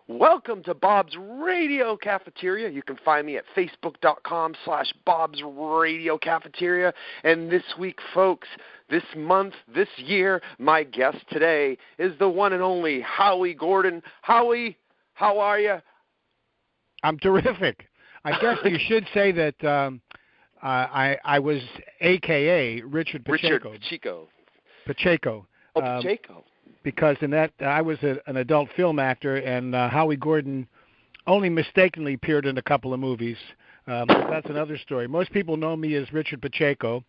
Welcome to Bob's Radio Cafeteria. You can find me at facebook.com/Bob's Radio Cafeteria. And this week, folks, this month, this year, my guest today is the one and only Howie Gordon. Howie, how are you? I'm terrific. I guess you should say that I was a.k.a. Richard Pacheco. Pacheco. Oh, Pacheco. Because in that, I was an adult film actor, and Howie Gordon only mistakenly appeared in a couple of movies. That's another story. Most people know me as Richard Pacheco,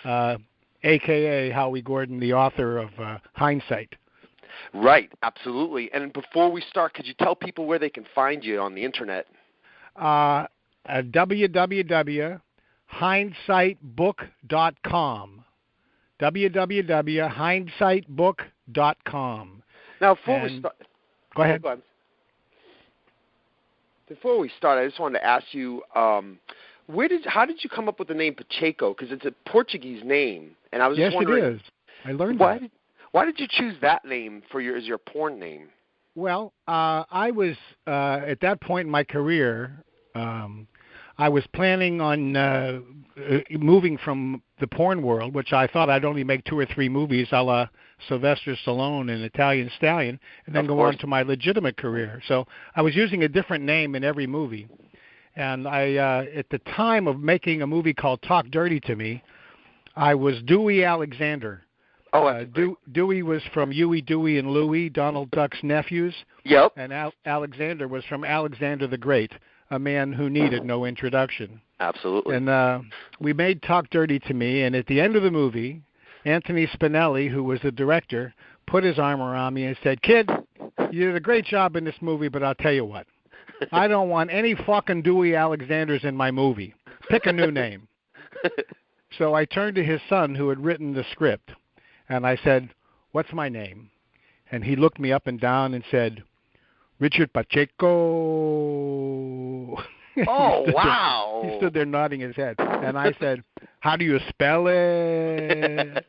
a.k.a. Howie Gordon, the author of Hindsight. Right, absolutely. And before we start, could you tell people where they can find you on the Internet? www.hindsightbook.com. www.hindsightbook.com. Now, before we start, go ahead. Before we start, I just wanted to ask you, how did you come up with the name Pacheco? Because it's a Portuguese name, and I was just wondering. Yes, it is. I learned that. Why did you choose that name as your porn name? Well, I was at that point in my career. I was planning on moving from the porn world, which I thought I'd only make 2 or 3 movies a la Sylvester Stallone and Italian Stallion, and then go on to my legitimate career. So I was using a different name in every movie. And I, at the time of making a movie called Talk Dirty to Me, I was Dewey Alexander. Oh, Dewey was from Huey, Dewey, and Louie, Donald Duck's nephews. Yep. And Alexander was from Alexander the Great, a man who needed no introduction. Absolutely. And we made Talk Dirty to Me, and at the end of the movie, Anthony Spinelli, who was the director, put his arm around me and said, "Kid, you did a great job in this movie, but I'll tell you what. I don't want any fucking Dewey Alexanders in my movie. Pick a new name." So I turned to his son, who had written the script, and I said, "What's my name?" And he looked me up and down and said, "Richard Pacheco." Oh, wow. He stood there nodding his head. And I said, "How do you spell it?"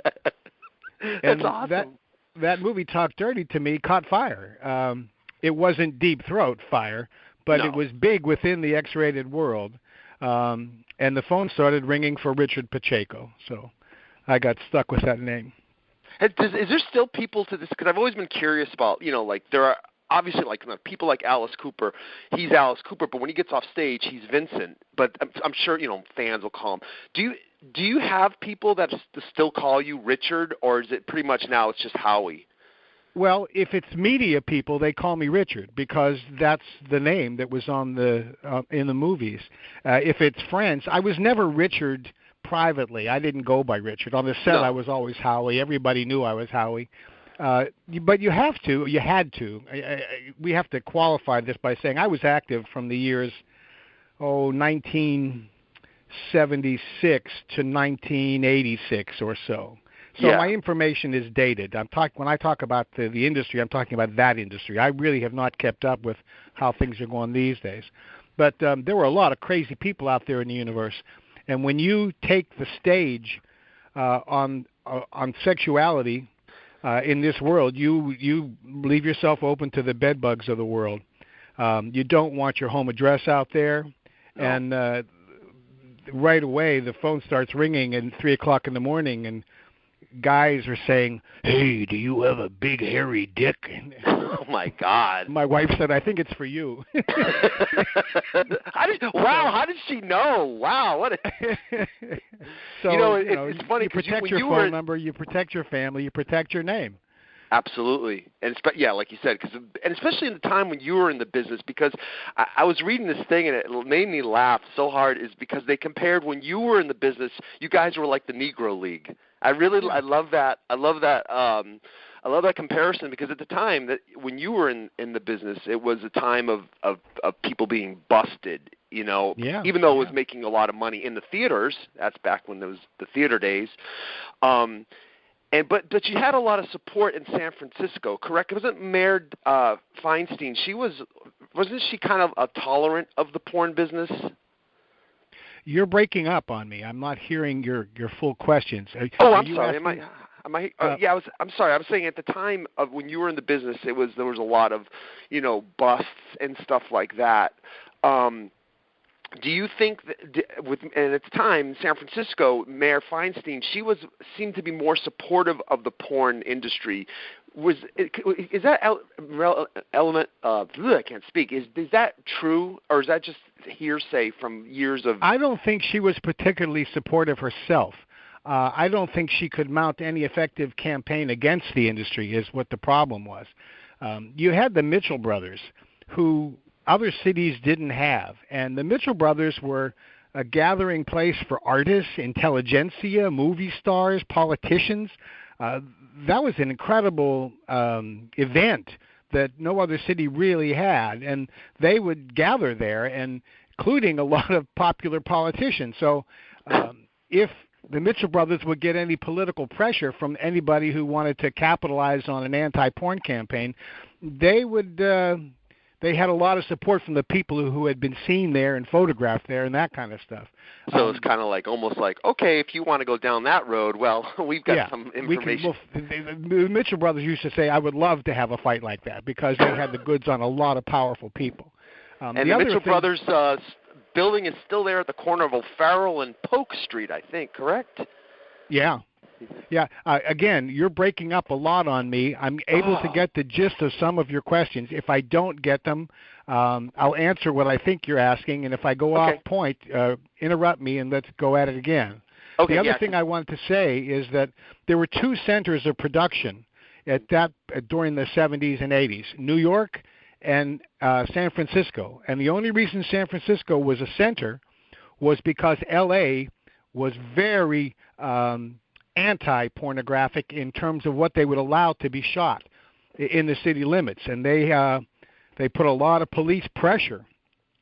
That's awesome. That movie, Talk Dirty to Me, caught fire. It wasn't deep throat fire, but it was big within the X-rated world. And the phone started ringing for Richard Pacheco. So I got stuck with that name. Is there still people to this? Because I've always been curious about, there are obviously people like Alice Cooper. He's Alice Cooper, but when he gets off stage, he's Vincent. But I'm sure, fans will call him. Do you have people that still call you Richard, or is it pretty much now it's just Howie? Well, if it's media people, they call me Richard because that's the name that was on in the movies. If it's friends, I was never Richard privately. I didn't go by Richard. On the set, I was always Howie. Everybody knew I was Howie. But you had to. We have to qualify this by saying I was active from the years 1976 to 1986 or so. So my information is dated. When I talk about the industry, I'm talking about that industry. I really have not kept up with how things are going these days. But there were a lot of crazy people out there in the universe. And when you take the stage on sexuality in this world, you leave yourself open to the bedbugs of the world. You don't want your home address out there. No. And right away the phone starts ringing at 3 o'clock in the morning, and guys are saying, "Hey, do you have a big hairy dick?" Oh my God! My wife said, "I think it's for you." How did she know? Wow, what? So it's funny. You protect your phone number, you protect your family, you protect your name. Absolutely, and like you said, and especially in the time when you were in the business, because I was reading this thing and it made me laugh so hard. Is because they compared when you were in the business, you guys were like the Negro League. I love that. I love that comparison, because at the time that when you were in the business, it was a time of people being busted. Even though it was making a lot of money in the theaters. That's back when there was the theater days. But you had a lot of support in San Francisco, correct? Wasn't Mayor Feinstein? Wasn't she kind of tolerant of the porn business? You're breaking up on me. I'm not hearing your full questions. I'm sorry. I'm sorry. I'm saying at the time of when you were in the business, there was a lot of, busts and stuff like that. Do you think that and at the time, San Francisco, Mayor Feinstein, seemed to be more supportive of the porn industry? Is that element? I can't speak. Is that true, or is that just hearsay from years of? I don't think she was particularly supportive herself. I don't think she could mount any effective campaign against the industry. Is what the problem was. You had the Mitchell brothers, who other cities didn't have, and the Mitchell brothers were a gathering place for artists, intelligentsia, movie stars, politicians. That was an incredible event that no other city really had, and they would gather there, and including a lot of popular politicians. So if the Mitchell brothers would get any political pressure from anybody who wanted to capitalize on an anti-porn campaign, they would they had a lot of support from the people who had been seen there and photographed there and that kind of stuff. So it's kind of like almost like, okay, if you want to go down that road, well, we've got some information. The Mitchell brothers used to say, I would love to have a fight like that because they had the goods on a lot of powerful people. And the Mitchell brothers building is still there at the corner of O'Farrell and Polk Street, I think, correct? Yeah. Yeah. Again, you're breaking up a lot on me. I'm able to get the gist of some of your questions. If I don't get them, I'll answer what I think you're asking, and if I go off point, interrupt me and let's go at it again. Okay, the other thing I wanted to say is that there were two centers of production during the 70s and 80s, New York and San Francisco. And the only reason San Francisco was a center was because L.A. was very anti-pornographic in terms of what they would allow to be shot in the city limits. And they put a lot of police pressure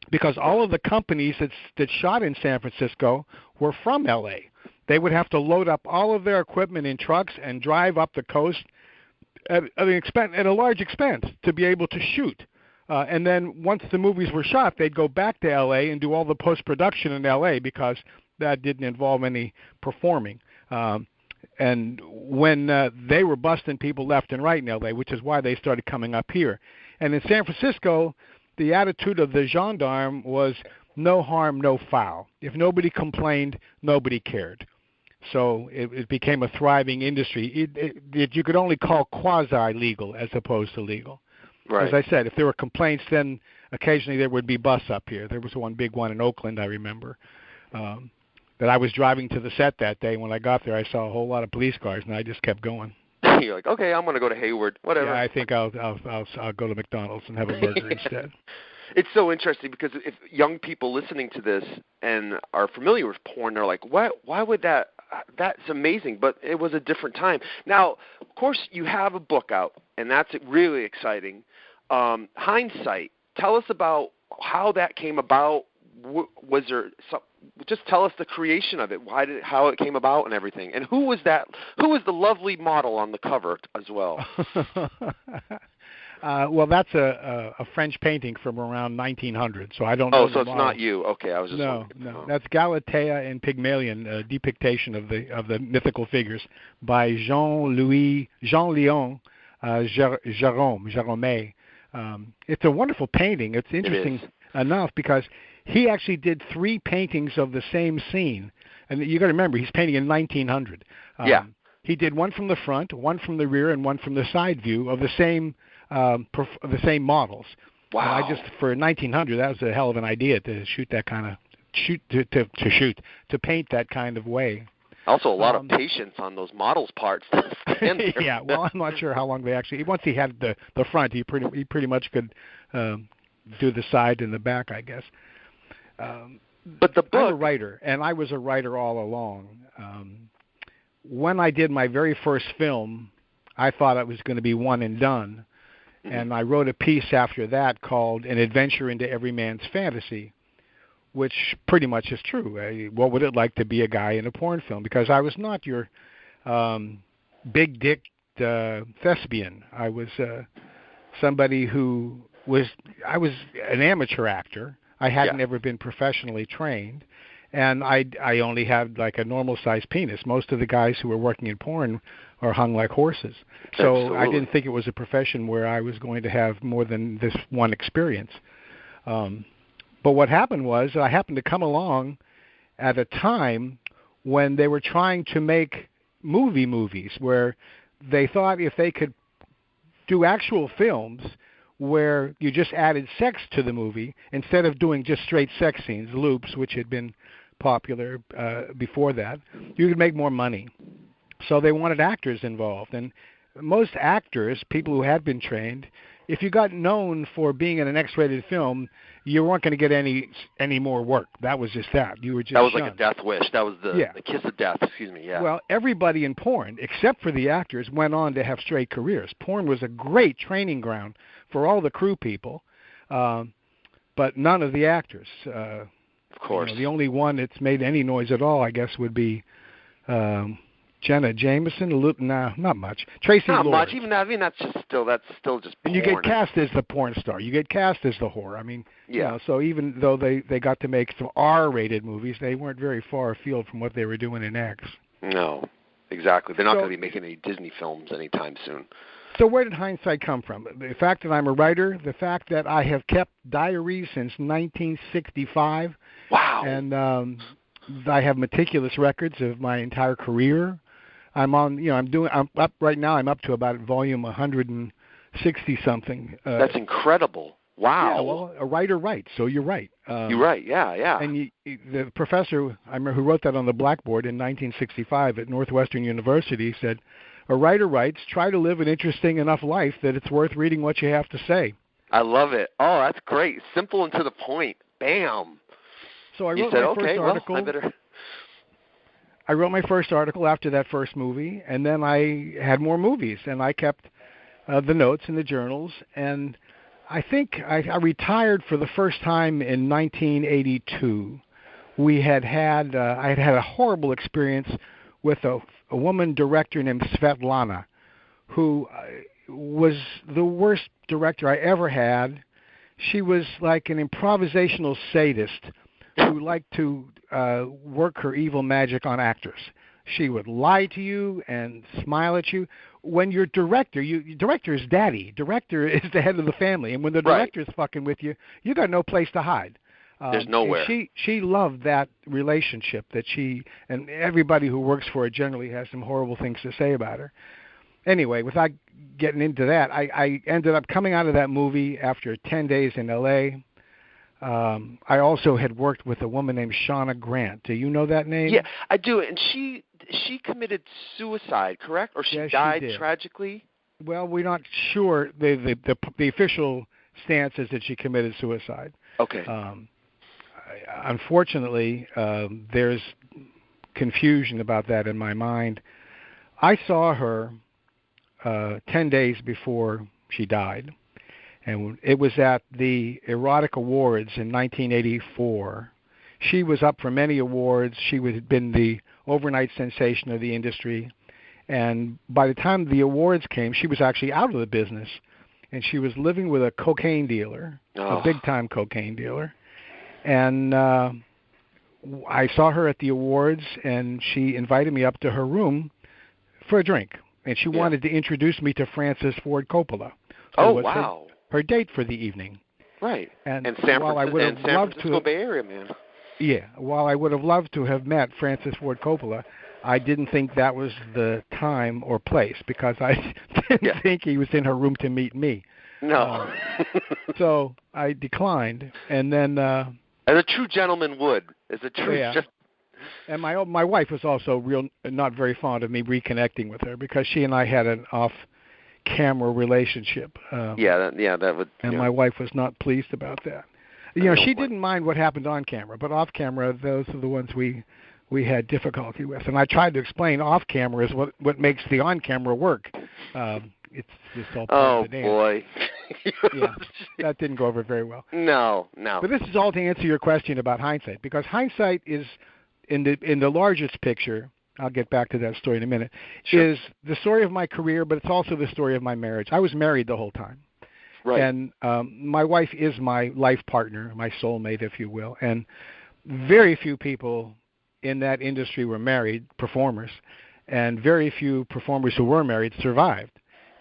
because all of the companies that shot in San Francisco were from L.A. They would have to load up all of their equipment in trucks and drive up the coast at a large expense to be able to shoot. And then once the movies were shot, they'd go back to L.A. and do all the post-production in L.A. because that didn't involve any performing. And when they were busting people left and right in L.A., which is why they started coming up here. And in San Francisco, the attitude of the gendarme was no harm, no foul. If nobody complained, nobody cared. So it became a thriving industry. You could only call quasi-legal as opposed to legal. Right. As I said, if there were complaints, then occasionally there would be busts up here. There was one big one in Oakland, I remember, that I was driving to the set that day. When I got there, I saw a whole lot of police cars, and I just kept going. You're like, okay, I'm going to go to Hayward, whatever. Yeah, I think I'll go to McDonald's and have a burger instead. It's so interesting because if young people listening to this and are familiar with porn, they're like, why would that? That's amazing, but it was a different time. Now, of course, you have a book out, and that's really exciting. Hindsight, tell us about how that came about. Was there just tell us the creation of it, how it came about and everything. And who was that? Who was the lovely model on the cover as well? Well, that's a French painting from around 1900, so I don't know. Oh, so it's not you. Okay, I was just No. That's Galatea in Pygmalion, a depiction of the mythical figures by Jean-Léon Jérôme. It's a wonderful painting. It's interesting enough because he actually did 3 paintings of the same scene, and you got to remember he's painting in 1900. He did one from the front, one from the rear, and one from the side view of the same models. Wow! And for 1900, that was a hell of an idea to shoot that kind of to paint that kind of way. Also, a lot of patience on those models' parts. Yeah, well, I'm not sure how long they actually. Once he had the front, he pretty much could do the side and the back, I guess. But the book, I'm a writer, and I was a writer all along. When I did my very first film, I thought it was going to be one and done, and I wrote a piece after that called An Adventure into Every Man's Fantasy, which pretty much is true. What would it like to be a guy in a porn film? Because I was not your big dick thespian. I was somebody who I was an amateur actor. I hadn't ever been professionally trained, and I only had like a normal-sized penis. Most of the guys who were working in porn are hung like horses. So Absolutely. I didn't think it was a profession where I was going to have more than this one experience. But what happened was I happened to come along at a time when they were trying to make movies where they thought if they could do actual films where you just added sex to the movie instead of doing just straight sex scenes, loops, which had been popular before that, you could make more money. So they wanted actors involved. And most actors, people who had been trained, if you got known for being in an X-rated film, you weren't going to get any more work. That was just that. You were just that was shunned. Like a death wish. That was the kiss of death. Excuse me. Yeah. Well, everybody in porn, except for the actors, went on to have straight careers. Porn was a great training ground for all the crew people, but none of the actors. Of course. The only one that's made any noise at all, I guess, would be Jenna Jameson. No, not much. Tracy Not Lord. much. Even that's still just porn. And you get cast as the porn star. You get cast as the whore. I mean, yeah. So even though they got to make some R-rated movies, they weren't very far afield from what they were doing in X. No, exactly. They're not going to be making any Disney films anytime soon. So where did hindsight come from? The fact that I'm a writer, the fact that I have kept diaries since 1965. Wow. And I have meticulous records of my entire career. I'm up right now. I'm up to about volume 160 something. That's incredible. Wow. Yeah, well, a writer writes, so you're right. You're right. Yeah. And the professor, I remember, who wrote that on the blackboard in 1965 at Northwestern University said, "A writer writes, try to live an interesting enough life that it's worth reading what you have to say." I love it. Oh, that's great. Simple and to the point. Bam. So I wrote my first article. Well, I wrote my first article after that first movie, and then I had more movies, and I kept the notes in the journals. And I think I retired for the first time in 1982. I had had a horrible experience with a woman director named Svetlana, who was the worst director I ever had. She was like an improvisational sadist who liked to work her evil magic on actors. She would lie to you and smile at you. When you're director, director is daddy. Director is the head of the family. And when the director's fucking with you, you got no place to hide. There's nowhere. She loved that relationship that and everybody who works for her generally has some horrible things to say about her. Anyway, without getting into that, I ended up coming out of that movie after 10 days in L.A. I also had worked with a woman named Shauna Grant. Do you know that name? Yeah, I do. And she committed suicide, correct? Or she died tragically? Well, we're not sure. The official stance is that she committed suicide. Okay. Unfortunately, there's confusion about that in my mind. I saw her 10 days before she died. And it was at the Erotic Awards in 1984. She was up for many awards. She had been the overnight sensation of the industry. And by the time the awards came, she was actually out of the business. And she was living with a cocaine dealer, a big-time cocaine dealer. And I saw her at the awards, and she invited me up to her room for a drink. And she wanted to introduce me to Francis Ford Coppola. Oh, wow. Her date for the evening. Right. And San Francisco Bay Area, man. Yeah. While I would have loved to have met Francis Ford Coppola, I didn't think that was the time or place because I didn't think he was in her room to meet me. No. So I declined. And then... as a true gentleman would. As a true... Yeah. And my wife was also not very fond of me reconnecting with her because she and I had an off-camera relationship. That would. And my wife was not pleased about that. She didn't mind what happened on camera, but off camera, those are the ones we had difficulty with. And I tried to explain off camera is what makes the on camera work. It's just all part of the dance. Oh boy. That didn't go over very well. No. But this is all to answer your question about hindsight, because hindsight is in the largest picture. I'll get back to that story in a minute. Sure. Is the story of my career, but it's also the story of my marriage. I was married the whole time. Right. And my wife is my life partner, my soulmate, if you will. And very few people in that industry were married, performers. and very few performers who were married survived.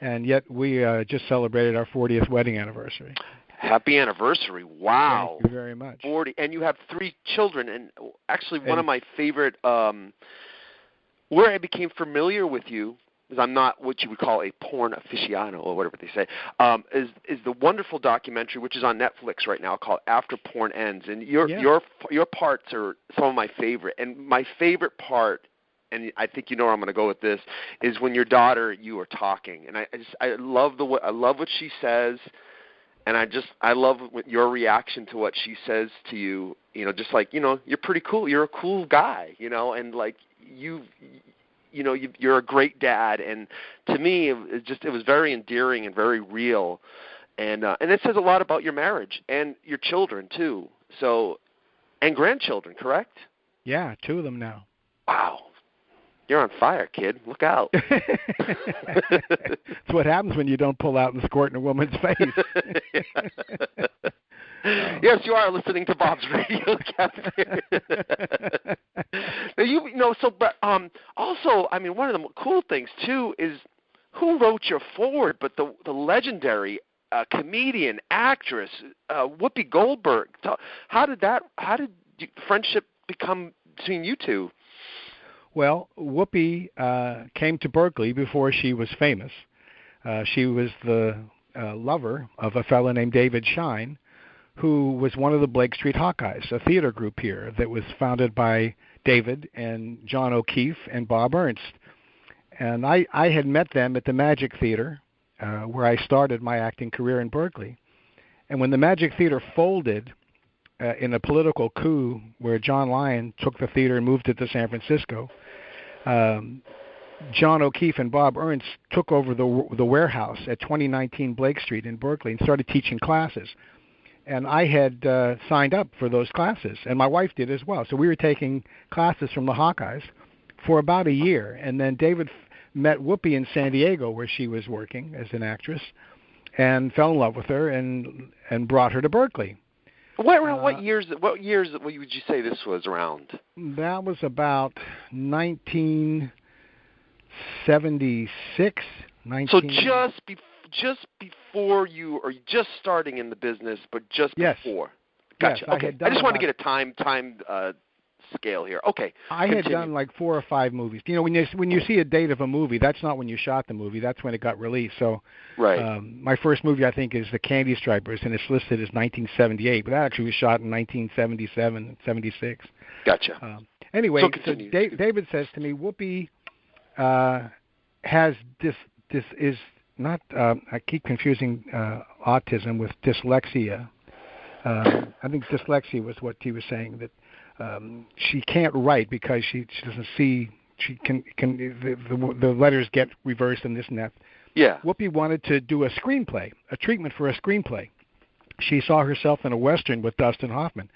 And yet we just celebrated our 40th wedding anniversary. Happy anniversary. Wow. Thank you very much. 40. And you have 3 children. And actually one of my favorite, where I became familiar with you, because I'm not what you would call a porn aficionado or whatever they say, is the wonderful documentary, which is on Netflix right now, called After Porn Ends. And your parts are some of my favorite. And my favorite part, and I think you know where I'm going to go with this, is when your daughter, you are talking. And I love what she says, and I love your reaction to what she says to you. You know, just like, you know, you're pretty cool. You're a cool guy, you know, and like you're a great dad. And to me, it was very endearing and very real. And it says a lot about your marriage and your children too. So, and grandchildren, correct? Yeah, 2 of them now. Wow. You're on fire, kid. Look out. It's what happens when you don't pull out and squirt in a woman's face. Yes, you are listening to Bob's Radio Cafeteria. Also, I mean, one of the cool things, too, is who wrote your foreword but the legendary comedian, actress, Whoopi Goldberg. How did friendship become between you two? Well, Whoopi came to Berkeley before she was famous. She was the lover of a fellow named David Shine, who was one of the Blake Street Hawkeyes, a theater group here that was founded by David and John O'Keefe and Bob Ernst. And I had met them at the Magic Theater, where I started my acting career in Berkeley. And when the Magic Theater folded in a political coup where John Lyon took the theater and moved it to San Francisco, John O'Keefe and Bob Ernst took over the warehouse at 2019 Blake Street in Berkeley and started teaching classes. And I had signed up for those classes, and my wife did as well. So we were taking classes from the Hawkeyes for about a year. And then David met Whoopi in San Diego, where she was working as an actress, and fell in love with her and brought her to Berkeley. What years would you say this was around? That was about 1976. So just before you, or just starting in the business, but just before. Gotcha. Yes, okay. I just want to get a time scale here. Okay. I had done like 4 or 5 movies. You know, when you see a date of a movie, that's not when you shot the movie. That's when it got released. So, right. My first movie, I think, is The Candy Stripers, and it's listed as 1978, but that actually was shot in 1977, 76. Gotcha. Anyway, so David says to me, Whoopi has this is not. I keep confusing autism with dyslexia. I think dyslexia was what he was saying, that she can't write because she doesn't see. She can the letters get reversed and this and that. Yeah. Whoopi wanted to do a screenplay, a treatment for a screenplay. She saw herself in a Western with Dustin Hoffman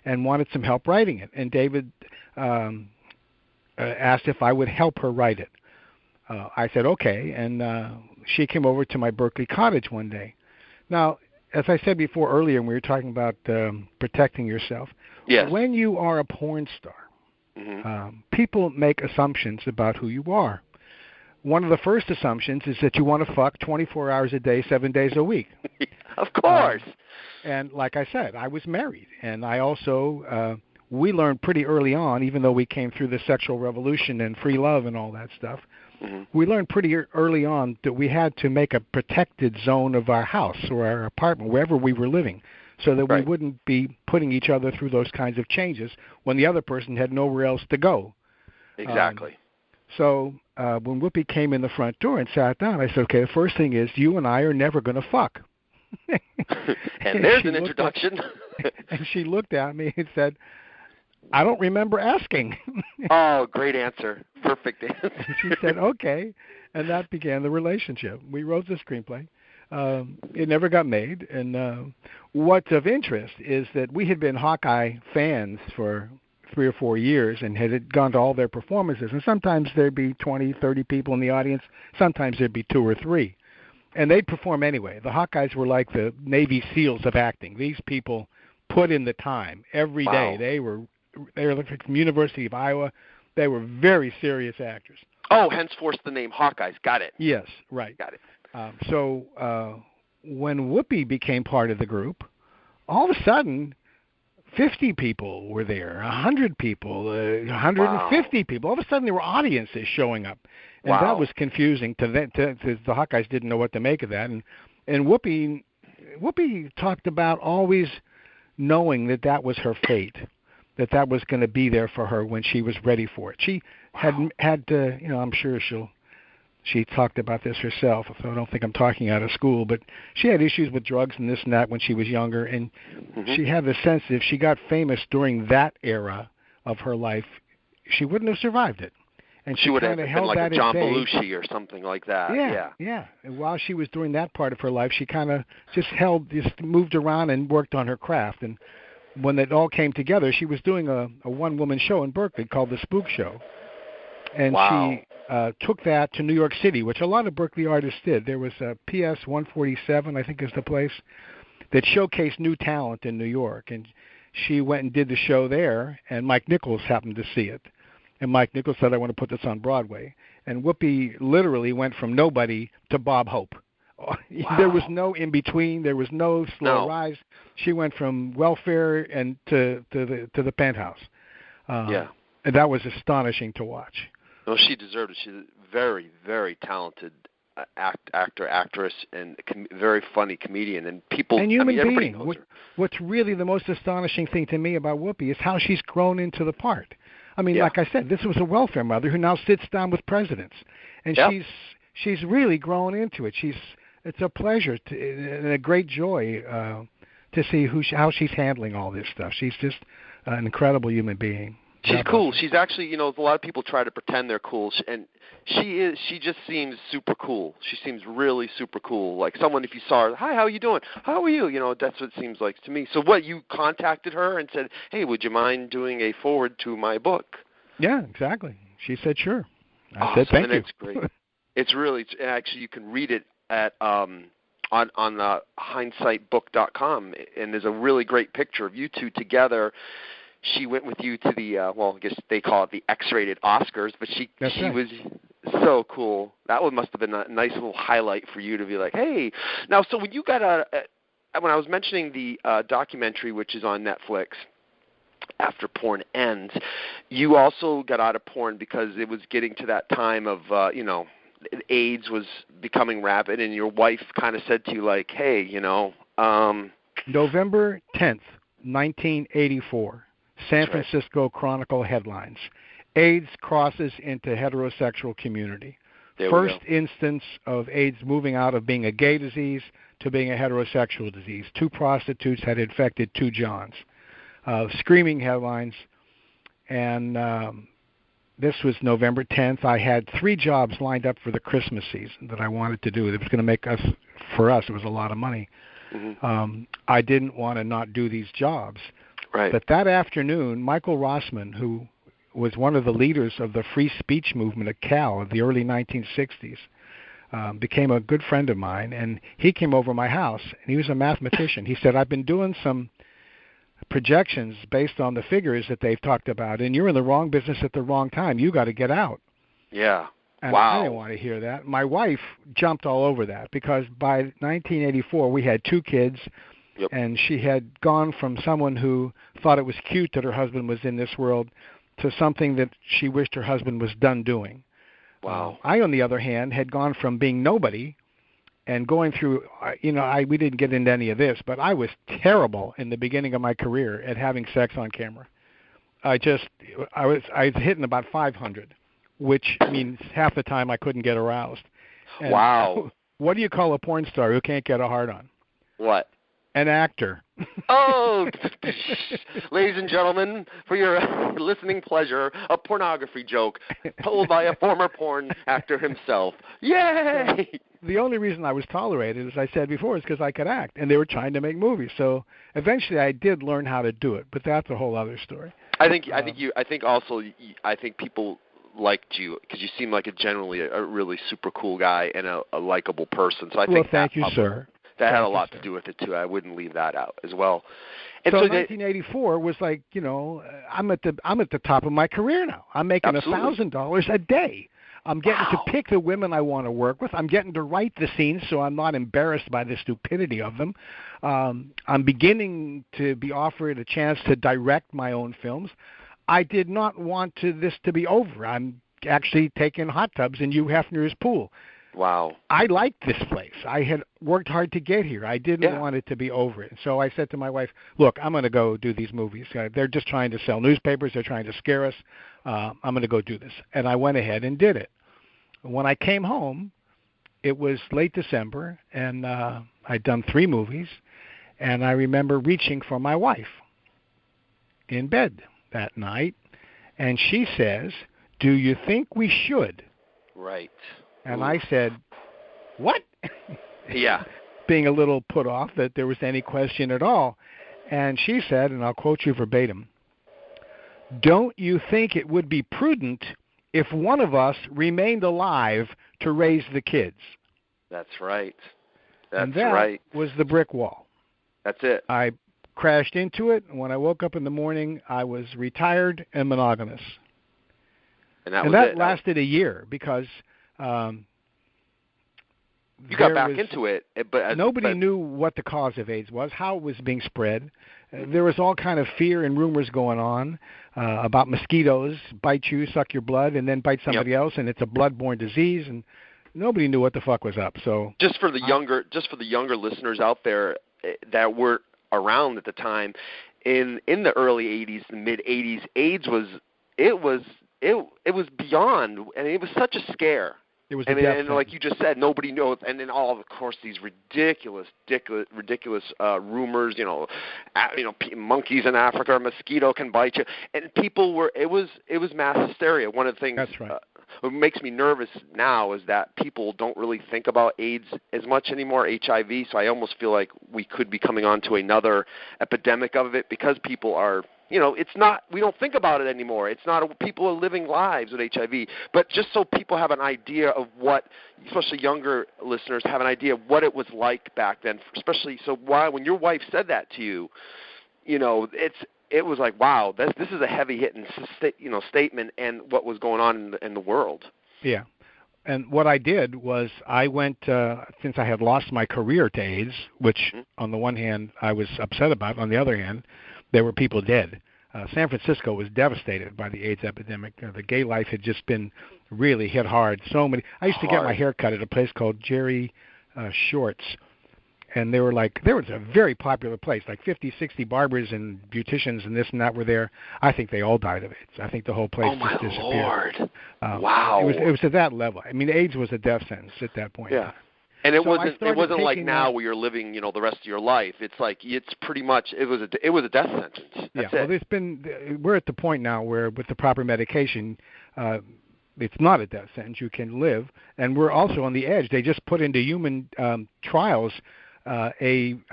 and wanted some help writing it. And David asked if I would help her write it. I said, okay. And she came over to my Berkeley cottage one day. Now, as I said before earlier, when we were talking about protecting yourself, yes. When you are a porn star, mm-hmm. People make assumptions about who you are. One of the first assumptions is that you want to fuck 24 hours a day, 7 days a week. Of course. And like I said, I was married. And I also, we learned pretty early on, even though we came through the sexual revolution and free love and all that stuff, mm-hmm. we learned pretty early on that we had to make a protected zone of our house or our apartment, wherever we were living, so that right. we wouldn't be putting each other through those kinds of changes when the other person had nowhere else to go. Exactly. So when Whoopi came in the front door and sat down, I said, okay, the first thing is you and I are never going to fuck. And there's an introduction. And she looked at me and said, I don't remember asking. Oh, great answer. Perfect answer. And she said, okay. And that began the relationship. We wrote the screenplay. It never got made. And what's of interest is that we had been Hawkeye fans for 3 or 4 years and had gone to all their performances. And sometimes there'd be 20, 30 people in the audience. Sometimes there'd be 2 or 3. And they'd perform anyway. The Hawkeyes were like the Navy SEALs of acting. These people put in the time every day. They were like from University of Iowa. They were very serious actors. Oh, henceforth the name Hawkeyes. Got it. Yes, right. Got it. So when Whoopi became part of the group, all of a sudden, 50 people were there, 100 people, 150 people. All of a sudden, there were audiences showing up, and that was confusing to them. To the Hawkeyes didn't know what to make of that, and Whoopi talked about always knowing that was her fate, that was going to be there for her when she was ready for it. She had to, I'm sure she talked about this herself, so I don't think I'm talking out of school, but she had issues with drugs and this and that when she was younger, and she had the sense that if she got famous during that era of her life, she wouldn't have survived it. And she would have been like a John Belushi or something like that. Yeah. And while she was doing that part of her life, she kind of just moved around and worked on her craft. And when it all came together, she was doing a one-woman show in Berkeley called The Spook Show. And she took that to New York City, which a lot of Berkeley artists did. There was a PS 147, I think is the place, that showcased new talent in New York. And she went and did the show there, and Mike Nichols happened to see it. And Mike Nichols said, I want to put this on Broadway. And Whoopi literally went from nobody to Bob Hope. There was no in-between. There was no slow rise. She went from welfare and to the penthouse. And that was astonishing to watch. No, she deserved it. She's a very, very talented actor, actress, and very funny comedian. And people, and human being. What's really the most astonishing thing to me about Whoopi is how she's grown into the part. I mean, like I said, this was a welfare mother who now sits down with presidents, and she's really grown into it. It's a pleasure and a great joy to see how she's handling all this stuff. She's just an incredible human being. She's cool. She's actually, a lot of people try to pretend they're cool, and she just seems super cool. She seems really super cool. Like someone, if you saw her, hi, how are you doing? How are you? That's what it seems like to me. So what, you contacted her and said, hey, would you mind doing a forward to my book? Yeah, exactly. She said, sure. I said, thank you. It's great. It's really, actually, you can read it at on hindsightbook.com, and there's a really great picture of you two together. She went with you to the, I guess they call it the X-rated Oscars, but she was so cool. That one must have been a nice little highlight for you to be like, hey. Now, so when you got when I was mentioning the documentary, which is on Netflix, After Porn Ends, you also got out of porn because it was getting to that time of, AIDS was becoming rapid, and your wife kind of said to you, like, hey, November 10th, 1984. San Francisco Chronicle headlines. AIDS crosses into heterosexual community. First instance of AIDS moving out of being a gay disease to being a heterosexual disease. 2 prostitutes had infected 2 Johns. Screaming headlines. And this was November 10th. I had 3 jobs lined up for the Christmas season that I wanted to do. It was going to make for us, it was a lot of money. Mm-hmm. I didn't want to not do these jobs. Right. But that afternoon, Michael Rossman, who was one of the leaders of the free speech movement at Cal of the early 1960s, became a good friend of mine, and he came over my house, and he was a mathematician. He said, I've been doing some projections based on the figures that they've talked about, and you're in the wrong business at the wrong time. You got to get out. Yeah. And I didn't want to hear that. My wife jumped all over that because by 1984, we had 2 kids. Yep. And she had gone from someone who thought it was cute that her husband was in this world to something that she wished her husband was done doing. Wow. I, on the other hand, had gone from being nobody and going through, we didn't get into any of this, but I was terrible in the beginning of my career at having sex on camera. I was hitting about 500, which means half the time I couldn't get aroused. And wow. What do you call a porn star who can't get a hard on? What? An actor. Oh, ladies and gentlemen, for your listening pleasure, a pornography joke told by a former porn actor himself. Yay! The only reason I was tolerated, as I said before, is because I could act, and they were trying to make movies. So eventually, I did learn how to do it, but that's a whole other story. I think people liked you because you seem like generally a really super cool guy and a likable person. So I think thank you, sir. That had a lot to do with it, too. I wouldn't leave that out as well. And so 1984 was like, I'm at the top of my career now. I'm making $1,000 a day. I'm getting to pick the women I want to work with. I'm getting to write the scenes so I'm not embarrassed by the stupidity of them. I'm beginning to be offered a chance to direct my own films. I did not want this to be over. I'm actually taking hot tubs in Hugh Hefner's pool. Wow. I liked this place. I had worked hard to get here. I didn't want it to be over. So I said to my wife, look, I'm going to go do these movies. They're just trying to sell newspapers. They're trying to scare us. I'm going to go do this. And I went ahead and did it. When I came home, it was late December, and I'd done 3 movies. And I remember reaching for my wife in bed that night. And she says, do you think we should? Right. And I said, what? Yeah. Being a little put off that there was any question at all. And she said, and I'll quote you verbatim, don't you think it would be prudent if one of us remained alive to raise the kids? That's right. And that was the brick wall. That's it. I crashed into it. And when I woke up in the morning, I was retired and monogamous. And that lasted a year because you got back into it, but nobody knew what the cause of AIDS was, how it was being spread. There was all kind of fear and rumors going on about mosquitoes bite you, suck your blood, and then bite somebody else, and it's a blood-borne disease, and nobody knew what the fuck was up. So just for the younger listeners out there that were around at the time, in the early '80s, the mid '80s, AIDS was beyond, and it was such a scare. It was, and like you just said, nobody knows. And then all of course these ridiculous rumors. Monkeys in Africa, a mosquito can bite you, and people were. It was mass hysteria. One of the things that's right. What makes me nervous now is that people don't really think about AIDS as much anymore, HIV. So I almost feel like we could be coming on to another epidemic of it because people are. It's not, we don't think about it anymore. It's not, people are living lives with HIV. But just so people have an idea of what, especially younger listeners, have an idea of what it was like back then, especially, so when your wife said that to you, it was like, wow, this is a heavy-hitting statement and what was going on in the world. Yeah. And what I did was I went, since I had lost my career to AIDS, which on the one hand I was upset about, on the other hand, there were people dead. San Francisco was devastated by the AIDS epidemic. The gay life had just been really hit hard. I used to get my hair cut at a place called Jerry Short's, and there was a very popular place, like 50, 60 barbers and beauticians and this and that were there. I think they all died of AIDS. I think the whole place just disappeared. Lord. Wow. It was at that level. I mean, AIDS was a death sentence at that point. Yeah. And it wasn't like now where you're living, the rest of your life. It's like it's pretty much it was a death sentence. That's it. We're at the point now where with the proper medication, it's not a death sentence. You can live, and we're also on the edge. They just put into human trials not antidote,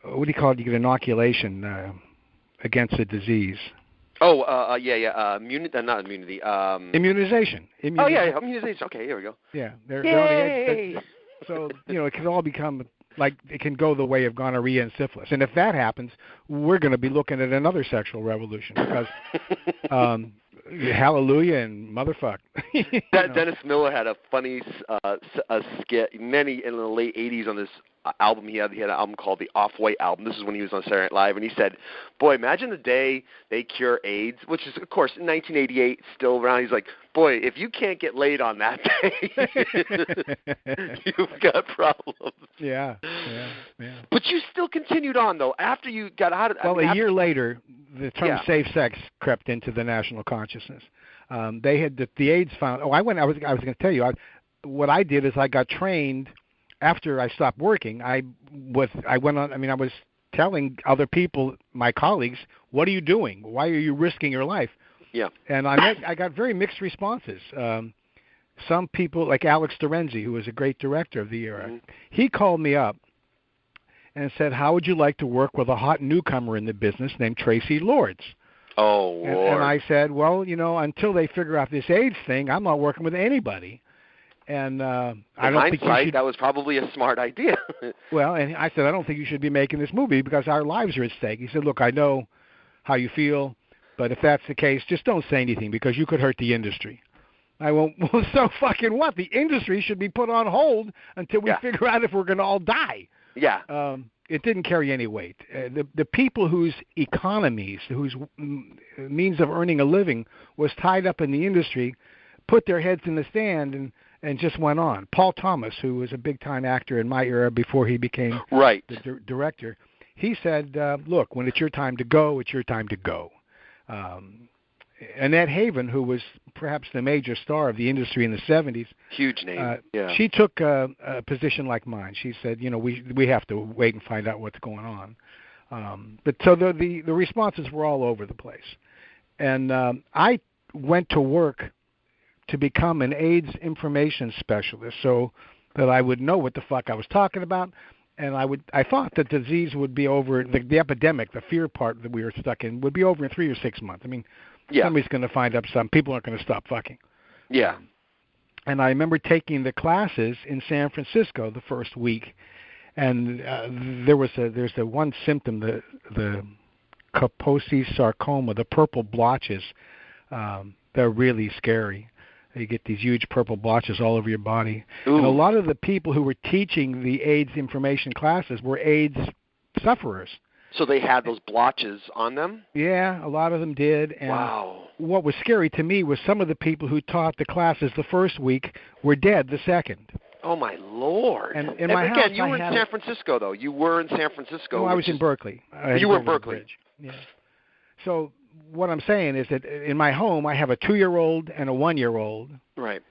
what do you call it? You get inoculation against a disease. Not immunity. Immunization. Oh, yeah, immunization. Okay, here we go. Yeah. They're on the edge. So, it can all become, like, it can go the way of gonorrhea and syphilis. And if that happens, we're going to be looking at another sexual revolution because hallelujah and motherfuck. Dennis Miller had a funny skit in the late 80s on this album. He had an album called the Off-White album. This is when he was on Saturday Night Live, and he said, boy, imagine the day they cure AIDS, which is, of course, in 1988, still around. He's like, boy, if you can't get laid on that day, you've got problems. Yeah. But you still continued on, though, after you got out of it. Well, a year later, the term safe sex crept into the national consciousness. They had the AIDS found. I was going to tell you, what I did is I got trained. After I stopped working, I went on. I mean, I was telling other people, my colleagues, what are you doing? Why are you risking your life? Yeah. And I got very mixed responses. Some people, like Alex Dorenzi, who was a great director of the era, he called me up and said, how would you like to work with a hot newcomer in the business named Tracy Lords? Oh, Lord. And I said, well, until they figure out this AIDS thing, I'm not working with anybody. And I don't think you should. That was probably a smart idea. Well, and I said, I don't think you should be making this movie because our lives are at stake. He said, look, I know how you feel, But if that's the case, just don't say anything because you could hurt the industry. I won't. Well, so fucking what? The industry should be put on hold until we figure out if we're going to all die. Yeah. It didn't carry any weight. The people whose economies, whose means of earning a living was tied up in the industry, put their heads in the sand and just went on. Paul Thomas, who was a big-time actor in my era before he became the director, he said, look, when it's your time to go, it's your time to go. Annette Haven, who was perhaps the major star of the industry in the 70s. Huge name, She took a position like mine. She said, we have to wait and find out what's going on. But so the responses were all over the place. And I went to work to become an AIDS information specialist so that I would know what the fuck I was talking about. And I thought the disease would be over, the epidemic, the fear part that we were stuck in, would be over in 3 or 6 months. I mean, somebody's going to find out people aren't going to stop fucking. Yeah. And I remember taking the classes in San Francisco the first week, and there's the one symptom, the Kaposi sarcoma, the purple blotches. They're really scary. You get these huge purple blotches all over your body. Ooh. And a lot of the people who were teaching the AIDS information classes were AIDS sufferers. So they had those blotches on them? Yeah, a lot of them did. And wow. What was scary to me was some of the people who taught the classes the first week were dead the second. Oh, my Lord. And in my house, you were in San Francisco, though. You were in San Francisco. No, I was in Berkeley. You were in Berkeley. Yeah. So what I'm saying is that in my home, I have a 2-year-old and a 1-year-old. Right.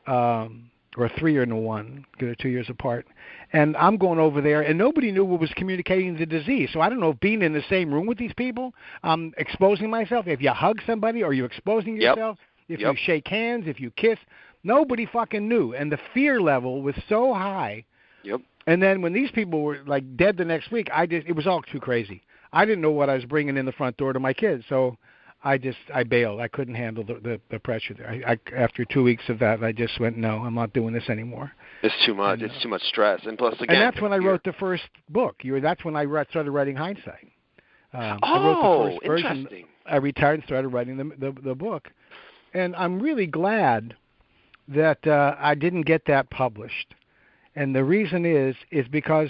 Or a 3 and a 1, they're 2 years apart. And I'm going over there, and nobody knew what was communicating the disease. So I don't know if being in the same room with these people, I'm exposing myself. If you hug somebody, are you exposing yourself? If you shake hands, if you kiss, nobody fucking knew. And the fear level was so high. Yep. And then when these people were like dead the next week, it was all too crazy. I didn't know what I was bringing in the front door to my kids, so I bailed. I couldn't handle the pressure there. After 2 weeks of that, I just went, no, I'm not doing this anymore. It's too much. It's too much stress. And plus, again, and that's when I wrote the first book. That's when I started writing Hindsight. I wrote the first version. Interesting. I retired and started writing the book. And I'm really glad that I didn't get that published. And the reason is because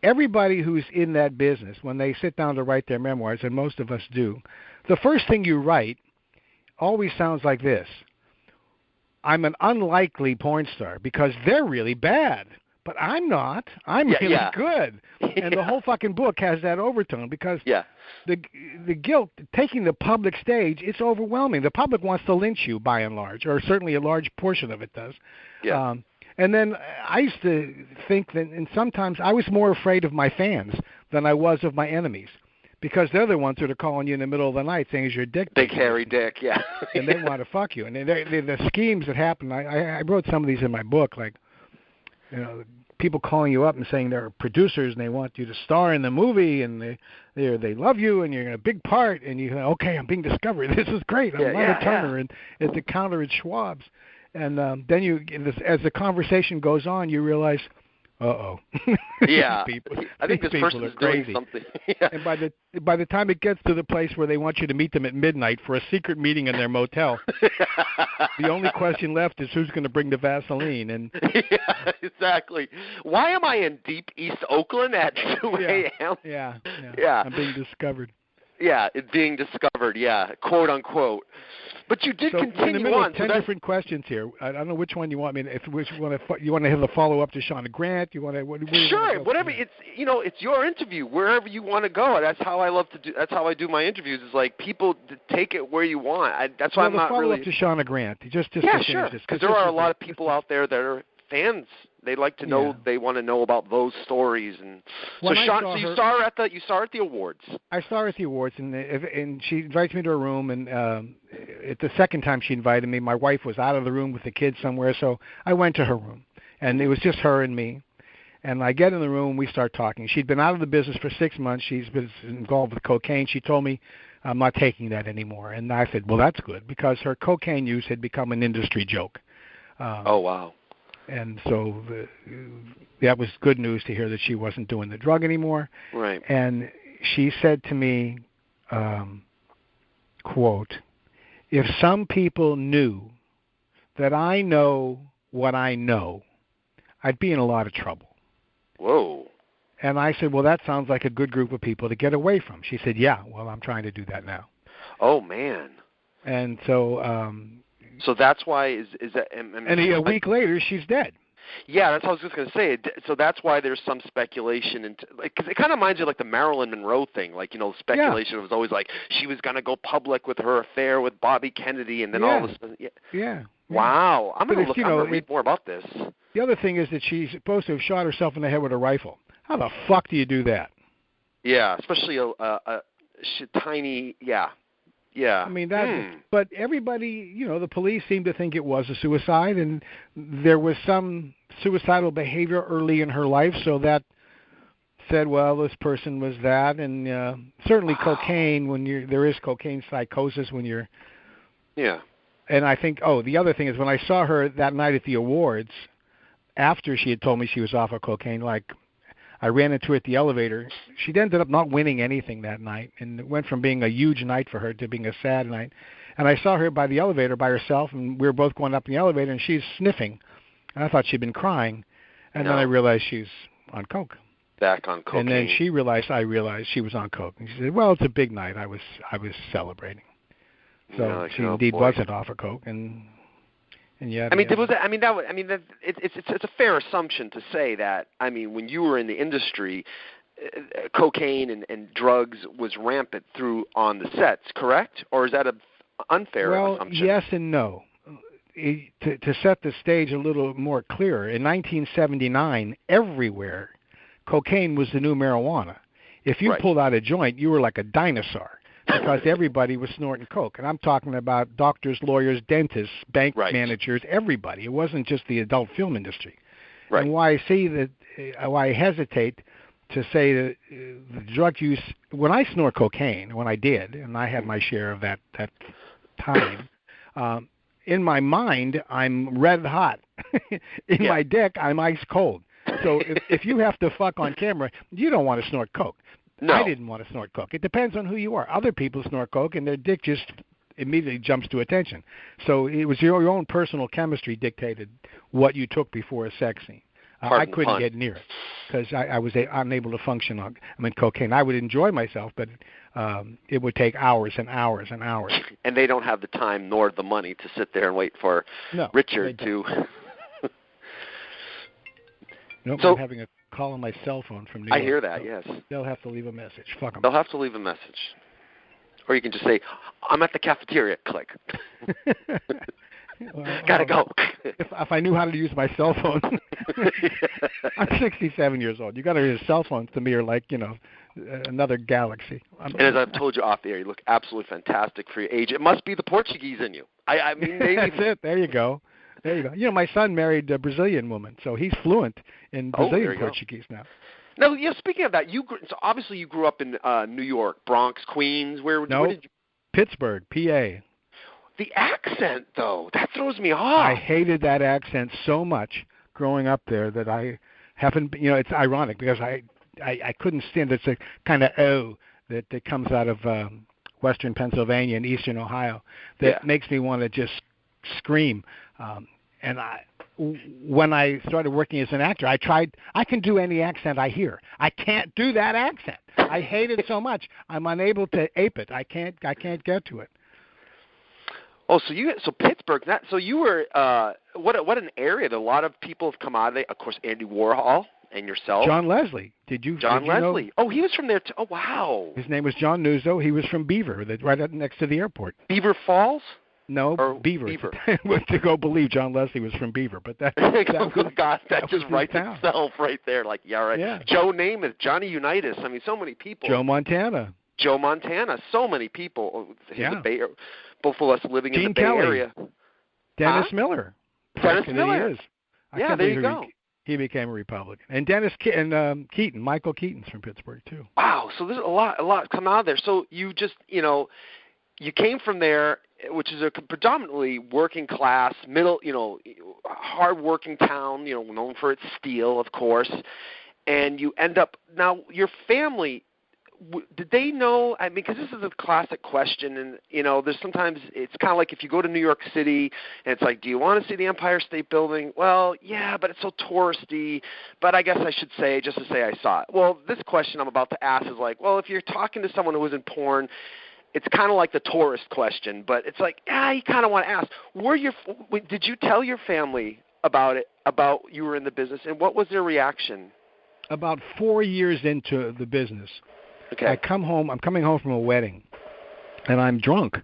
everybody who's in that business, when they sit down to write their memoirs, and most of us do, the first thing you write always sounds like this. I'm an unlikely porn star because they're really bad, but I'm not. I'm really good. And the whole fucking book has that overtone because the guilt, taking the public stage, it's overwhelming. The public wants to lynch you by and large, or certainly a large portion of it does. Yeah. And then I used to think that, and sometimes I was more afraid of my fans than I was of my enemies, because they're the ones that are calling you in the middle of the night saying, "Is your dick big hairy dick?" Yeah. And they want to fuck you. And the schemes that happen, I wrote some of these in my book, like, people calling you up and saying they're producers and they want you to star in the movie and they love you and you're in a big part, and you go, okay, I'm being discovered. This is great. I'm Lana Turner and at the counter at Schwab's. And then as the conversation goes on, you realize, yeah, I think this person is crazy. Doing something. Yeah. And by the time it gets to the place where they want you to meet them at midnight for a secret meeting in their motel, the only question left is who's going to bring the Vaseline. And yeah, exactly. Why am I in deep East Oakland at 2 a.m.? Yeah. I'm being discovered. Yeah, it's being discovered. Yeah, quote unquote. But you did continue on. 10 different questions here. I don't know which one you want me. You want to have a follow up to Shauna Grant? You want to? Sure, whatever. It's it's your interview. Wherever you want to go. That's how I love to do. That's how I do my interviews. Is like people take it where you want. That's why I'm not really. Follow up to Shauna Grant. Just sure. Because there are a lot of people out there that are fans. They like to know. They want to know about those stories. And so, Sean, you saw her at the awards. I saw her at the awards, and she invites me to her room. And at the second time she invited me, my wife was out of the room with the kids somewhere, so I went to her room, and it was just her and me. And I get in the room, we start talking. She'd been out of the business for 6 months. She's been involved with cocaine. She told me, I'm not taking that anymore. And I said, well, that's good, because her cocaine use had become an industry joke. Oh, wow. And so that was good news to hear that she wasn't doing the drug anymore. Right. And she said to me, quote, if some people knew that I know what I know, I'd be in a lot of trouble. Whoa. And I said, well, that sounds like a good group of people to get away from. She said, yeah, well, I'm trying to do that now. Oh, man. And so... so that's why is that... And a week later, she's dead. Yeah, that's what I was just going to say. So that's why there's some speculation, because it kind of reminds you like the Marilyn Monroe thing. Like, speculation was always like she was going to go public with her affair with Bobby Kennedy, and then all of a sudden, yeah. Wow, I'm going to read more about this. The other thing is that she's supposed to have shot herself in the head with a rifle. How the fuck do you do that? Yeah, especially a tiny, yeah. I mean, but everybody, the police seemed to think it was a suicide, and there was some suicidal behavior early in her life, so that said, well, this person was that, and certainly cocaine, there is cocaine psychosis when you're... Yeah. And I think, the other thing is when I saw her that night at the awards, after she had told me she was off of cocaine, I ran into her at the elevator. She'd ended up not winning anything that night, and it went from being a huge night for her to being a sad night. And I saw her by the elevator by herself, and we were both going up in the elevator, and she's sniffing. And I thought she'd been crying, and then I realized she's on coke. Back on cocaine. And then I realized she was on coke. And she said, well, it's a big night. I was celebrating. So she indeed wasn't off of coke, and yeah. It's a fair assumption to say that. I mean, when you were in the industry, cocaine and drugs was rampant on the sets, correct? Or is that an unfair assumption? Well, yes and no. To set the stage a little more clearer, in 1979, everywhere, cocaine was the new marijuana. If you pulled out a joint, you were like a dinosaur. Because everybody was snorting coke. And I'm talking about doctors, lawyers, dentists, bank managers, everybody. It wasn't just the adult film industry. Right. And why I hesitate to say that the drug use, when I snort cocaine, when I did, and I had my share of that time, in my mind, I'm red hot. In my dick, I'm ice cold. So if you have to fuck on camera, you don't want to snort coke. No. I didn't want to snort coke. It depends on who you are. Other people snort coke, and their dick just immediately jumps to attention. So it was your own personal chemistry dictated what you took before a sex scene. I couldn't get near it because I was unable to function on cocaine. I would enjoy myself, but it would take hours and hours and hours. And they don't have the time nor the money to sit there and wait for Richard to... Nope, I'm having a call on my cell phone from New York. I hear that, yes. They'll have to leave a message. Fuck them. They'll have to leave a message. Or you can just say, I'm at the cafeteria. Click. Gotta go. If I knew how to use my cell phone. I'm 67 years old. You got to use cell phones to me are like, another galaxy. And as I've told you off the air, you look absolutely fantastic for your age. It must be the Portuguese in you. I mean, maybe. That's it. There you go. My son married a Brazilian woman, so he's fluent in Brazilian Portuguese now. Now, speaking of that, so obviously you grew up in New York, Bronx, Queens. Where did you? Pittsburgh, PA. The accent, though, that throws me off. I hated that accent so much growing up there that I haven't. It's ironic because I couldn't stand it. It's a kind of that comes out of Western Pennsylvania and Eastern Ohio that makes me want to just scream. And when I started working as an actor, I can do any accent I hear. I can't do that accent. I hate it so much. I'm unable to ape it. I can't get to it. Oh, so Pittsburgh. So you were what an area that a lot of people have come out of. Of course, Andy Warhol and yourself. John Leslie. Did you? John Leslie. Know? Oh, he was from there too. Oh, wow. His name was John Nuzzo. He was from Beaver, right up next to the airport. Beaver Falls. No, Beaver. To go believe John Leslie was from Beaver, but that just writes itself right there. Like, right. Yeah. Joe Namath, Johnny Unitas. I mean, so many people. Joe Montana. So many people. Both of us living in the Bay Area. Dennis Miller. Dennis Miller. He is. There you go. He became a Republican. And Keaton, Michael Keaton's from Pittsburgh too. Wow. So there's a lot come out of there. So you just, you came from there, which is a predominantly working class, middle, hard working town, known for its steel, of course. And you end up, now your family, did they know? I mean, because this is a classic question, and there's sometimes it's kind of like if you go to New York City, and it's like, do you want to see the Empire State Building? Well, yeah, but it's so touristy. But I guess I should say just to say I saw it. Well, this question I'm about to ask is like, well, if you're talking to someone who was in porn, it's kind of like the tourist question, but it's like, you kind of want to ask, did you tell your family about it, about you were in the business, and what was their reaction? About 4 years into the business, okay. I'm coming home from a wedding, and I'm drunk,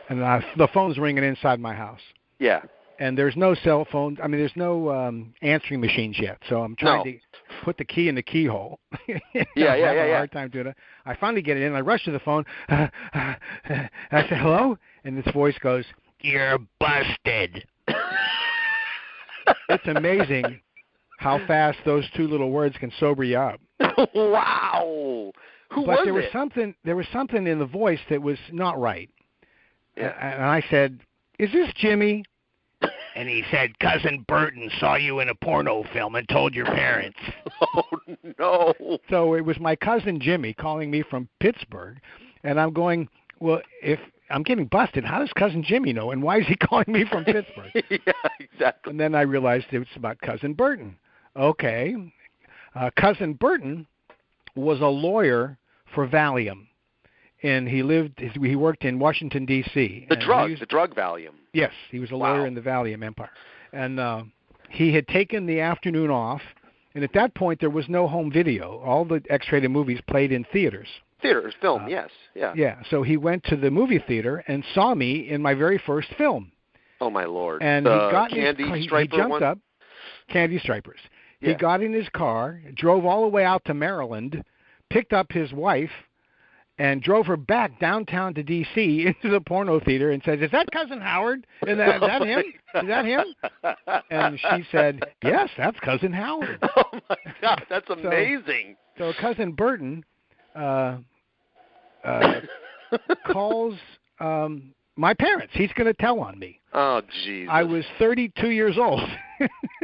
and the phone's ringing inside my house. Yeah. And there's no cell phone. I mean, there's no answering machines yet, so I'm trying to put the key in the keyhole. Yeah. I'm having a hard time doing it. I finally get it in. I rush to the phone. I say, hello? And this voice goes, you're busted. It's amazing how fast those two little words can sober you up. Wow. But there was something in the voice that was not right. Yeah. And I said, is this Jimmy? And he said, Cousin Burton saw you in a porno film and told your parents. Oh, no. So it was my cousin Jimmy calling me from Pittsburgh. And I'm going, well, if I'm getting busted, how does Cousin Jimmy know? And why is he calling me from Pittsburgh? Yeah, exactly. And then I realized it was about Cousin Burton. Okay. Cousin Burton was a lawyer for Valium. And he worked in Washington, D.C. The drug Valium. Yes, he was a lawyer in the Valium empire. And he had taken the afternoon off, and at that point there was no home video. All the X-rated movies played in theaters. Film, yes. Yeah. Yeah, so he went to the movie theater and saw me in my very first film. Oh, my Lord. And he jumped up, Candy Stripers. Yeah. He got in his car, drove all the way out to Maryland, picked up his wife, and drove her back downtown to D.C. into the porno theater and said, is that Cousin Howard? Is that him? Is that him? And she said, yes, that's Cousin Howard. Oh, my God, that's amazing. So Cousin Burton calls my parents. He's going to tell on me. Oh, Jesus. I was 32 years old.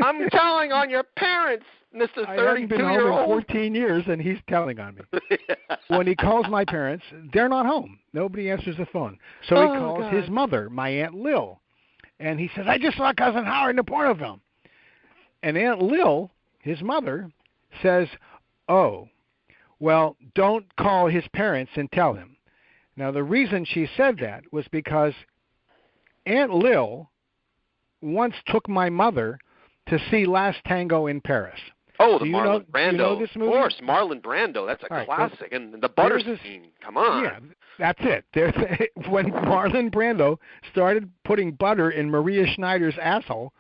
I'm telling on your parents, Mr. 32-year-old. I haven't been home in 14 years, and he's telling on me. Yeah. When he calls my parents, they're not home. Nobody answers the phone. So he calls his mother, my Aunt Lil, and he says, I just saw Cousin Howard in the porno film. And Aunt Lil, his mother, says, oh, well, don't call his parents and tell him. Now, the reason she said that was because Aunt Lil once took my mother to see Last Tango in Paris. Oh, Marlon Brando. Do you know this movie? Of course, Marlon Brando. That's a classic. And the butter scene. Come on. Yeah, that's it. When Marlon Brando started putting butter in Maria Schneider's asshole,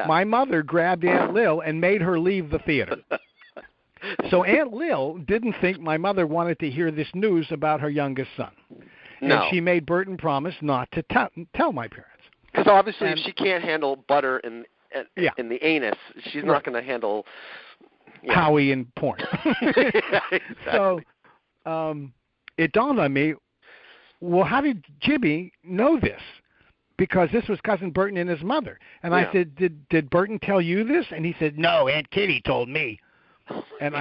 my mother grabbed Aunt Lil and made her leave the theater. So Aunt Lil didn't think my mother wanted to hear this news about her youngest son. No. And she made Burton promise not to tell my parents. Because obviously if she can't handle butter in the anus, she's not going to handle Howie in porn. Yeah, exactly. So it dawned on me, well, how did Jimmy know this? Because this was Cousin Burton and his mother. And I said, did Burton tell you this? And he said, no, Aunt Kitty told me. And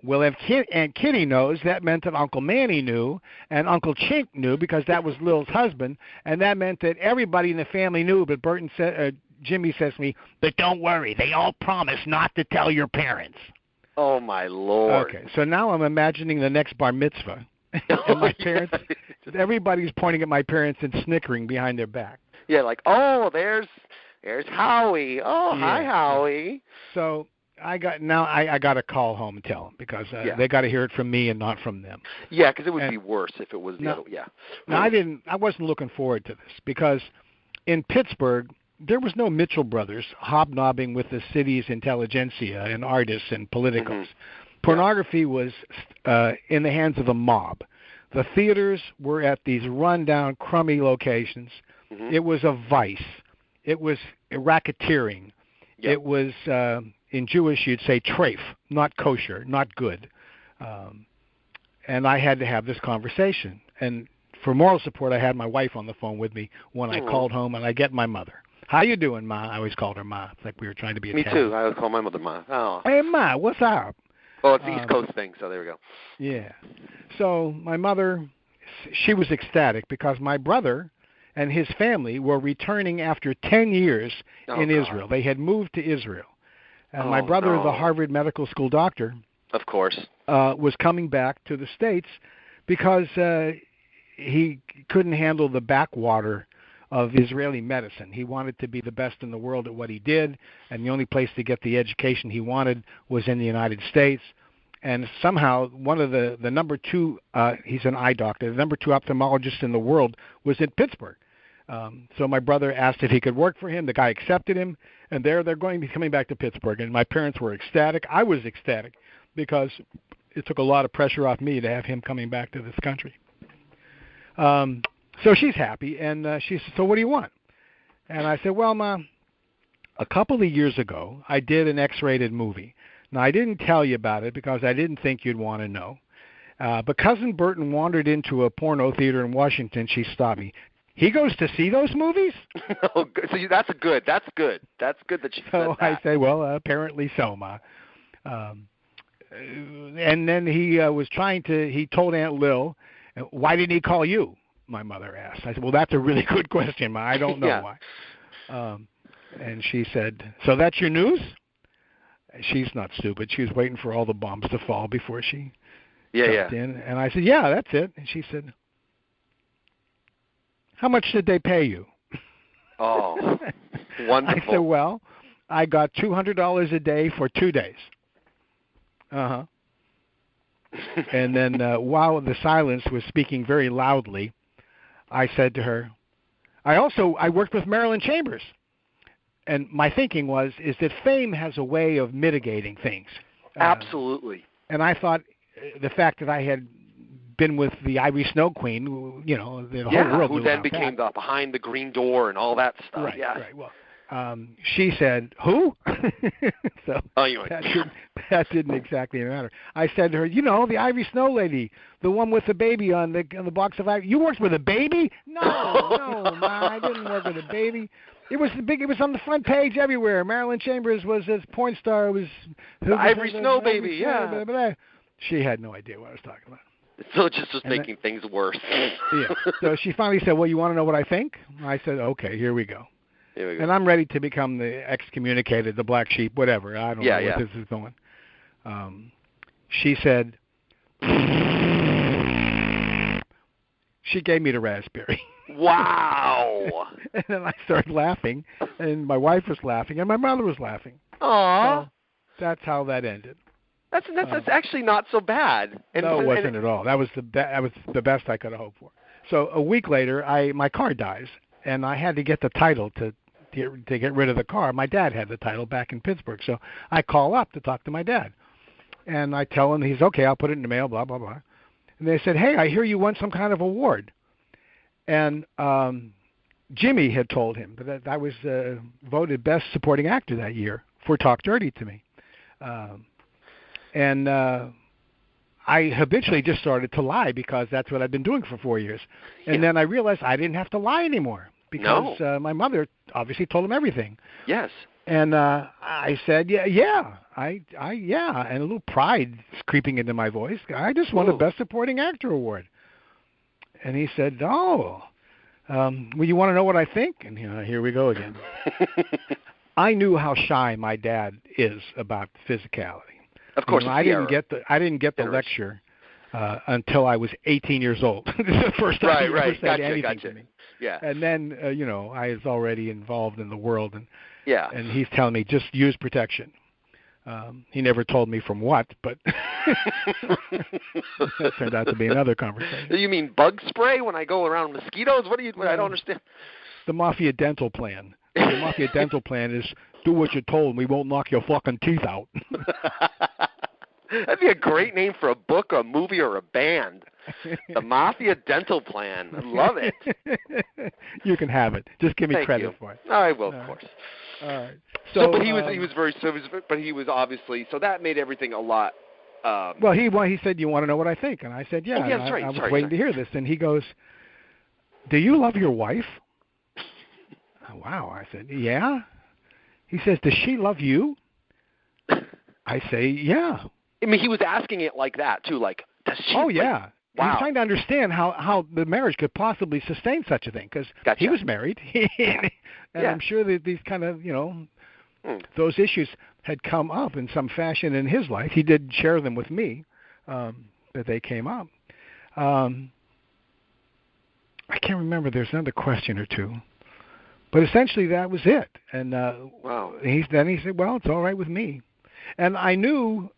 well, if Aunt Kitty knows, that meant that Uncle Manny knew, and Uncle Chink knew because that was Lil's husband, and that meant that everybody in the family knew. But Jimmy says to me, but don't worry, they all promised not to tell your parents. Oh, my Lord. Okay, so now I'm imagining the next bar mitzvah, and my parents, everybody's pointing at my parents and snickering behind their back. Yeah, like, oh, there's Howie. Oh, hi, Howie. So I got to call home and tell them because they got to hear it from me and not from them. Yeah, because it would be worse if it was the other. Yeah. Now I wasn't looking forward to this because in Pittsburgh there was no Mitchell brothers hobnobbing with the city's intelligentsia and artists and politicals. Mm-hmm. Pornography was in the hands of the mob. The theaters were at these rundown, crummy locations. Mm-hmm. It was a vice. It was racketeering. Yep. It was, in Jewish you'd say treif, not kosher, not good. And I had to have this conversation. And for moral support, I had my wife on the phone with me when I called home, and I get my mother. How you doing, Ma? I always called her Ma. It's like we were trying to be Italian. Me too. I would call my mother Ma. Oh. Hey, Ma, what's up? Oh, it's the East Coast thing, so there we go. Yeah. So my mother, she was ecstatic because my brother and his family were returning after 10 years in Israel. They had moved to Israel. And my brother, the Harvard Medical School doctor, of course, was coming back to the States because he couldn't handle the backwater of Israeli medicine. He wanted to be the best in the world at what he did, and the only place to get the education he wanted was in the United States. And somehow one of the number two, he's an eye doctor, the number two ophthalmologist in the world was in Pittsburgh. So my brother asked if he could work for him. The guy accepted him, and they're going to be coming back to Pittsburgh. And my parents were ecstatic. I was ecstatic because it took a lot of pressure off me to have him coming back to this country. So she's happy, and she said, so what do you want? And I said, well, Ma, a couple of years ago, I did an X-rated movie. Now, I didn't tell you about it because I didn't think you'd want to know. But Cousin Burton wandered into a porno theater in Washington. She stopped me. He goes to see those movies? Oh, so that's good. That's good. That's good that you said that. So I say, well, apparently so, Ma. And then he he told Aunt Lil, why didn't he call you? My mother asked. I said, well, that's a really good question, Ma. I don't know why. And she said, so that's your news? She's not stupid. She was waiting for all the bombs to fall before she jumped in. And I said, yeah, that's it. And she said, how much did they pay you? Oh, wonderful. I said, well, I got $200 a day for 2 days. Uh-huh. And then while the silence was speaking very loudly, I said to her, I worked with Marilyn Chambers. And my thinking is that fame has a way of mitigating things. Absolutely. And I thought the fact that I had been with the Ivory Snow Queen, the whole world who then became the Behind the Green Door and all that stuff. Right, right. Well, she said, who? So that didn't exactly matter. I said to her, the Ivory Snow lady, the one with the baby on the box of ivory. You worked with a baby? No, Ma, I didn't work with a baby. It was big. It was on the front page everywhere. Marilyn Chambers was this porn star. It was the Ivory Snow baby. Yeah. Blah, blah, blah. She had no idea what I was talking about. So it just was making things worse. Yeah. So she finally said, well, you want to know what I think? I said, okay, here we go. And I'm ready to become the excommunicated, the black sheep, whatever. I don't know where this is going. She said, she gave me the raspberry. Wow. And then I started laughing, and my wife was laughing, and my mother was laughing. Aww. So that's how that ended. That's actually not so bad. No, it wasn't at all. That was the best I could have hoped for. So a week later, my car dies, and I had to get the title to get rid of the car. My dad had the title back in Pittsburgh, so I call up to talk to my dad, and I tell him he's okay. I'll put it in the mail. Blah blah blah. And they said, hey, I hear you won some kind of award, and Jimmy had told him that I was voted best supporting actor that year for Talk Dirty to Me. And I habitually just started to lie because that's what I've been doing for 4 years. And then I realized I didn't have to lie anymore because my mother obviously told him everything. Yes. And I said, yeah, and a little pride is creeping into my voice. I just won the Best Supporting Actor award. And he said, well, you want to know what I think? And here we go again. I knew how shy my dad is about physicality. Of course, I didn't get the lecture until I was 18 years old. This is the first time he ever said anything to me. Yeah. And then I was already involved in the world, and and he's telling me just use protection. He never told me from what, but that turned out to be another conversation. You mean bug spray when I go around mosquitoes? What I don't understand. The Mafia dental plan. The Mafia dental plan is do what you're told and we won't knock your fucking teeth out. That'd be a great name for a book, a movie, or a band. The Mafia Dental Plan. I love it. You can have it. Just give me credit for it. I will, of course. All right. So, but he was obviously, so that made everything a lot. Well, he said, you want to know what I think? And I said, yeah. That's right. I was waiting to hear this. And he goes, do you love your wife? Wow. I said, yeah. He says, does she love you? I say, yeah. I mean, he was asking it like that too, like, does she? Oh yeah. Like, wow. He's trying to understand how the marriage could possibly sustain such a thing, because Gotcha. he was married, and I'm sure that these kind of those issues had come up in some fashion in his life. He did share them with me, that they came up. I can't remember. There's another question or two, but essentially that was it. And wow. He said, "Well, it's all right with me," and I knew.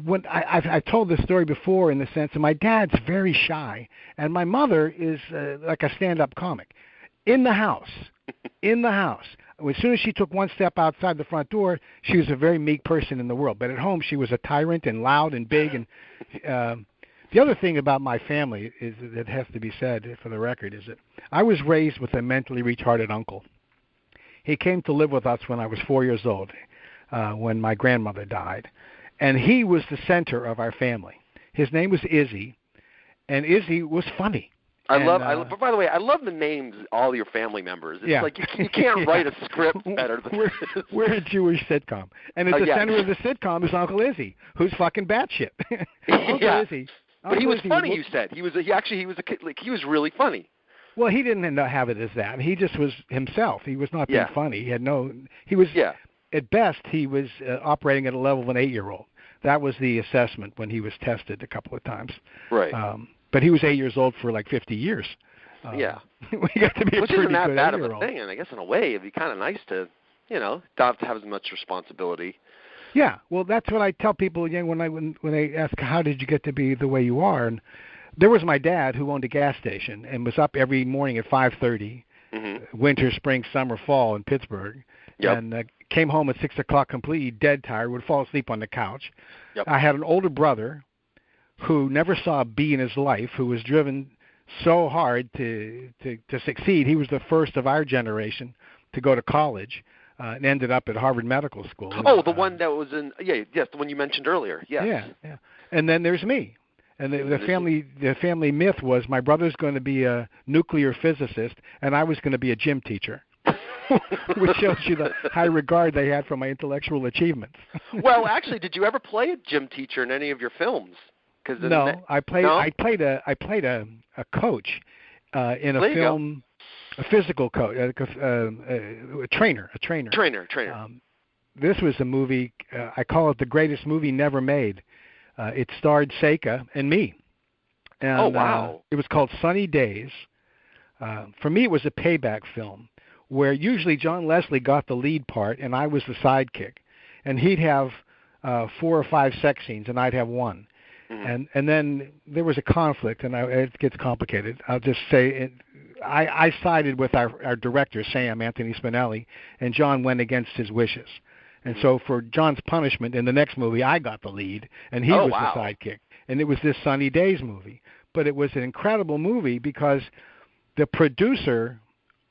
When I've told this story before in the sense that my dad's very shy, and my mother is like a stand-up comic. In the house, as soon as she took one step outside the front door, she was a very meek person in the world. But at home, she was a tyrant and loud and big. And the other thing about my family is that has to be said for the record is that I was raised with a mentally retarded uncle. He came to live with us when I was 4 years old, when my grandmother died. And he was the center of our family. His name was Izzy, and Izzy was funny. By the way, I love the names of all your family members. It's like you can't write a script better than this. We're a Jewish sitcom. And at the center of the sitcom is Uncle Izzy, who's fucking batshit. Uncle Izzy. But he was funny, you said. He was really funny. Well, he didn't have it as that. He just was himself. He was not being funny. He was at best he was operating at a level of an 8-year-old. That was the assessment when he was tested a couple of times. Right. But he was 8 years old for like 50 years. We got to be Which a pretty isn't that good bad of a 8-year-old. thing, and I guess in a way it'd be kind of nice to, not have to have as much responsibility. Yeah, well, that's what I tell people again when they ask, how did you get to be the way you are? And there was my dad who owned a gas station and was up every morning at 5:30, winter, spring, summer, fall in Pittsburgh, and came home at 6 o'clock completely dead tired, would fall asleep on the couch. Yep. I had an older brother who never saw a B in his life, who was driven so hard to succeed. He was the first of our generation to go to college and ended up at Harvard Medical School. Oh, the one that was in the one you mentioned earlier. Yes. Yeah. And then there's me. And the family myth was my brother's going to be a nuclear physicist and I was going to be a gym teacher. Which shows you the high regard they had for my intellectual achievements. Well, actually, did you ever play a gym teacher in any of your films? I played a coach in a film, a physical coach, a trainer. This was a movie. I call it the greatest movie never made. It starred Seika and me. And, oh wow! It was called Sunny Days. For me, it was a payback film, where usually John Leslie got the lead part and I was the sidekick, and he'd have 4 or 5 sex scenes and I'd have one. And then there was a conflict, and it gets complicated. I'll just say I sided with our director, Sam Anthony Spinelli, and John went against his wishes. And so for John's punishment, in the next movie, I got the lead, and he was the sidekick. And it was this Sunny Days movie. But it was an incredible movie because the producer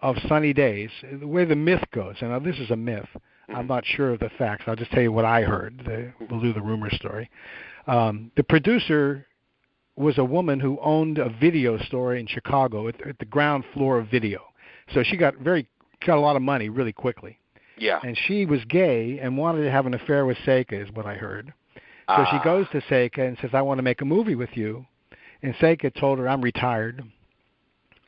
of Sunny Days, the way the myth goes, and this is a myth. I'm not sure of the facts. I'll just tell you what I heard. We'll do the rumor story. The producer was a woman who owned a video store in Chicago at the ground floor of video. So she got a lot of money really quickly. Yeah. And she was gay and wanted to have an affair with Seika, is what I heard. So she goes to Seika and says, I want to make a movie with you. And Seika told her, I'm retired,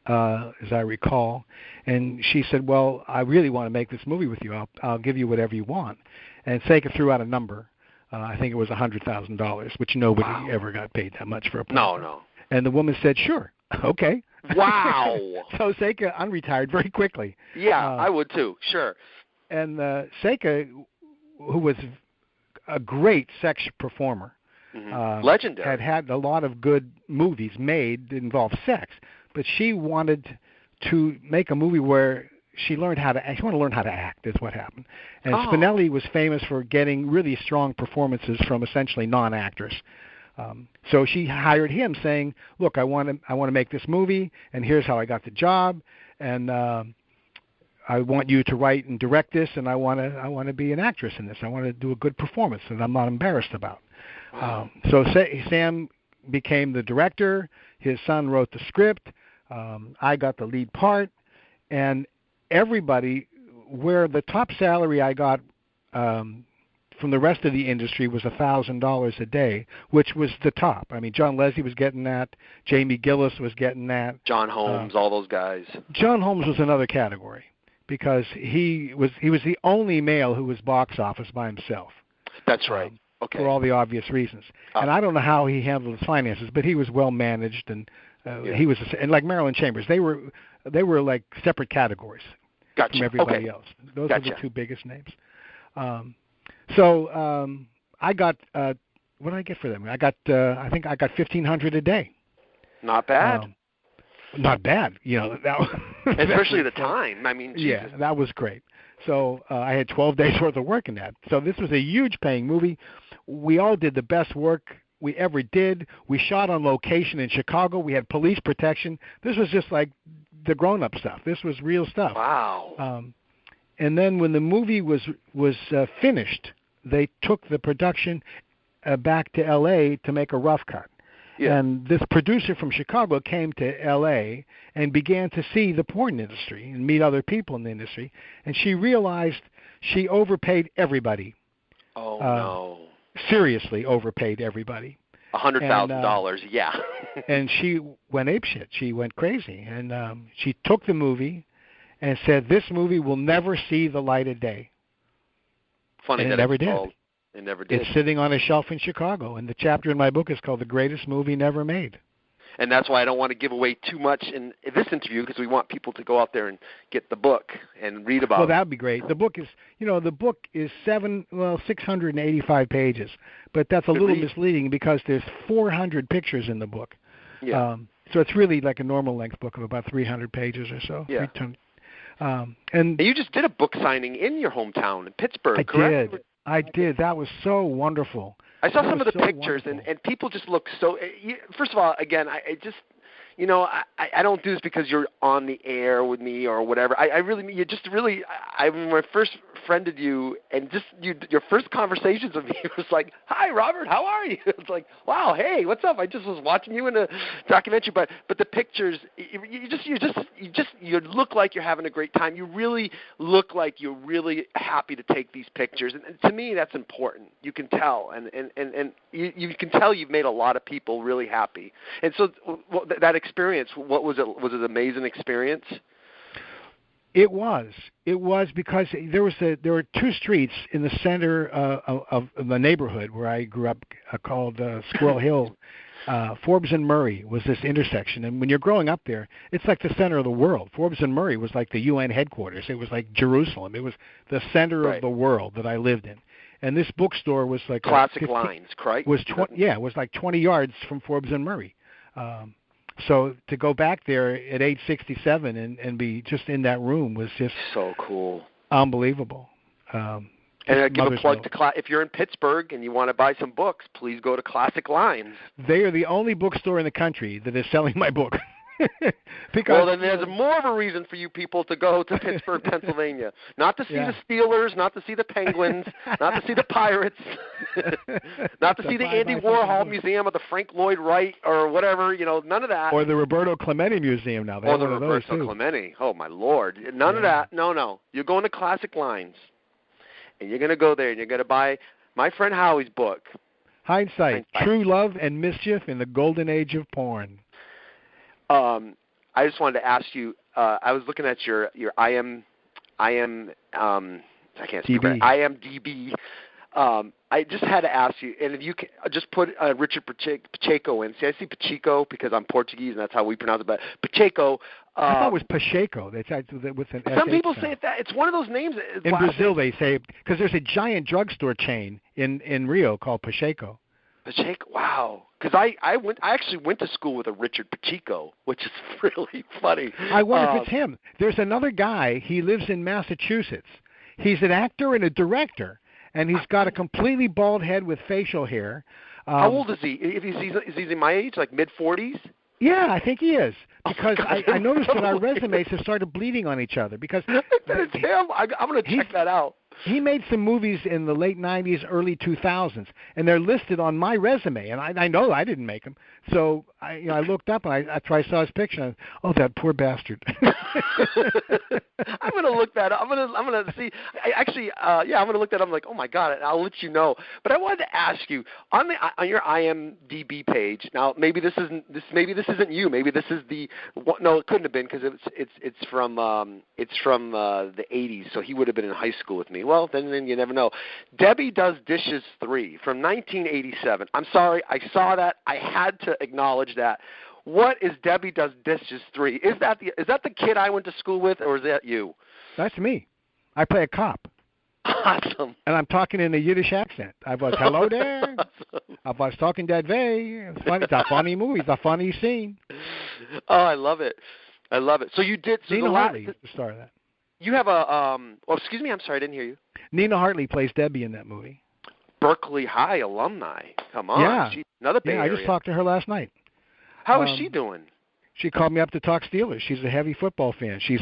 as I recall. And she said, well, I really want to make this movie with you. I'll give you whatever you want. And Seika threw out a number. I think it was $100,000, which nobody ever got paid that much for a play. No. And the woman said, sure, okay. Wow. So Seika unretired very quickly. Yeah, I would too, sure. And Seika, who was a great sex performer, legendary, had a lot of good movies made that involved sex, but she wanted to make a movie where she wanted to learn how to act, is what happened. And Spinelli was famous for getting really strong performances from essentially non-actors. So she hired him, saying, "Look, I want to make this movie, and here's how I got the job, and I want you to write and direct this, and I want to be an actress in this. I want to do a good performance that I'm not embarrassed about." Wow. So Sam became the director. His son wrote the script. I got the lead part, and everybody, where the top salary I got from the rest of the industry was $1,000 a day, which was the top. I mean, John Leslie was getting that. Jamie Gillis was getting that. John Holmes, all those guys. John Holmes was another category because he was the only male who was box office by himself. That's right. Okay. For all the obvious reasons. And I don't know how he handled his finances, but he was well managed, and he was, and like Marilyn Chambers, they were like separate categories from everybody else. Those are the two biggest names. So I got what did I get for them? I think I got $1,500 a day. Not bad. Not bad, you know. Especially at the time. I mean, Jesus. Yeah, that was great. So I had 12 days worth of work in that. So this was a huge paying movie. We all did the best work we ever did. We shot on location in Chicago. We had police protection. This was just like the grown-up stuff. This was real stuff. Wow. And then when the movie was finished, they took the production back to L.A. to make a rough cut. Yeah. And this producer from Chicago came to L.A. and began to see the porn industry and meet other people in the industry. And she realized she overpaid everybody. Oh, no. Seriously overpaid everybody. $100,000, yeah. And she went apeshit. She went crazy. And she took the movie and said, this movie will never see the light of day. Funny and that it never did. It never did. It's sitting on a shelf in Chicago, and the chapter in my book is called The Greatest Movie Never Made. And that's why I don't want to give away too much in this interview, because we want people to go out there and get the book and read about it. Well, that would be great. The book is, 685 pages, but that's a little misleading because there's 400 pictures in the book. Yeah. So it's really like a normal length book of about 300 pages or so. Yeah. And you just did a book signing in your hometown in Pittsburgh, correct? I did. That was so wonderful. I saw some of the pictures, and people just look so. First of all, again, I just, I don't do this because you're on the air with me or whatever. I really, you just really, when I first friended you, and just your first conversations with me was like, "Hi, Robert, how are you?" It's like, "Wow, hey, what's up?" I just was watching you in a documentary, but the pictures, you look like you're having a great time. You really look like you're really happy to take these pictures, and to me, that's important. You can tell, and you can tell you've made a lot of people really happy. And so that experience, what was it? Was it an amazing experience? It was because there were two streets in the center of the neighborhood where I grew up called Squirrel Hill. Forbes and Murray was this intersection, and when you're growing up there, it's like the center of the world. Forbes and Murray was like the UN headquarters. It was like Jerusalem. It was the center of the world that I lived in. And this bookstore was like Classic Lines, correct? It was like 20 yards from Forbes and Murray. So to go back there at age 67 and be just in that room was just so cool, unbelievable. And I give a plug to if you're in Pittsburgh and you want to buy some books, please go to Classic Lines. They are the only bookstore in the country that is selling my book. Well, then there's more of a reason for you people to go to Pittsburgh, Pennsylvania. Not to see the Steelers, not to see the Penguins, not to see the Pirates, not to see the Andy Warhol Museum or the Frank Lloyd Wright or whatever, none of that. Or the Roberto Clemente Museum now. Or the Roberto Clemente. Oh, my Lord. None of that. No. You're going to Classic Lines, and you're going to go there, and you're going to buy my friend Howie's book. Hindsight, True Love and Mischief in the Golden Age of Porn. I just wanted to ask you. I was looking at your I can't speak right, IMDb. I just had to ask you, and if you can just put Richard Pacheco in. See, I see Pacheco because I'm Portuguese, and that's how we pronounce it. But Pacheco. I thought it was Pacheco. They tried with an some people say that it's one of those names. In Brazil, they say because there's a giant drugstore chain in Rio called Pacheco. Pacheco, wow. Because I actually went to school with a Richard Pacheco, which is really funny. I wonder if it's him. There's another guy. He lives in Massachusetts. He's an actor and a director, and he's got a completely bald head with facial hair. How old is he? Is he in my age, like mid-40s? Yeah, I think he is. Because I noticed that our resumes have started bleeding on each other. Because it's him. I'm going to check that out. He made some movies in the late 90s, early 2000s, and they're listed on my resume, and I know I didn't make them. So I looked up, and after I saw his picture, oh, that poor bastard. I'm going to look that up. I'm going to see. I'm going to look that up. I'm like, oh, my God, and I'll let you know. But I wanted to ask you, on your IMDb page, now maybe this isn't you. Maybe this is no, it couldn't have been because it's from the 80s, so he would have been in high school with me. Well, then you never know. Debbie Does Dishes 3 from 1987. I'm sorry, I saw that. I had to acknowledge that. What is Debbie Does Dishes 3? Is that the kid I went to school with, or is that you? That's me. I play a cop. Awesome. And I'm talking in a Yiddish accent. I was, hello there. Awesome. I was talking that way. It's funny. It's a funny movie. It's a funny scene. Oh, I love it. So you did. So Nina Hartley is the star of that. You have a. Excuse me. I'm sorry. I didn't hear you. Nina Hartley plays Debbie in that movie. Berkeley High alumni. Come on. Yeah. She's another Bay Area. I just talked to her last night. How is she doing? She called me up to talk Steelers. She's a heavy football fan. She's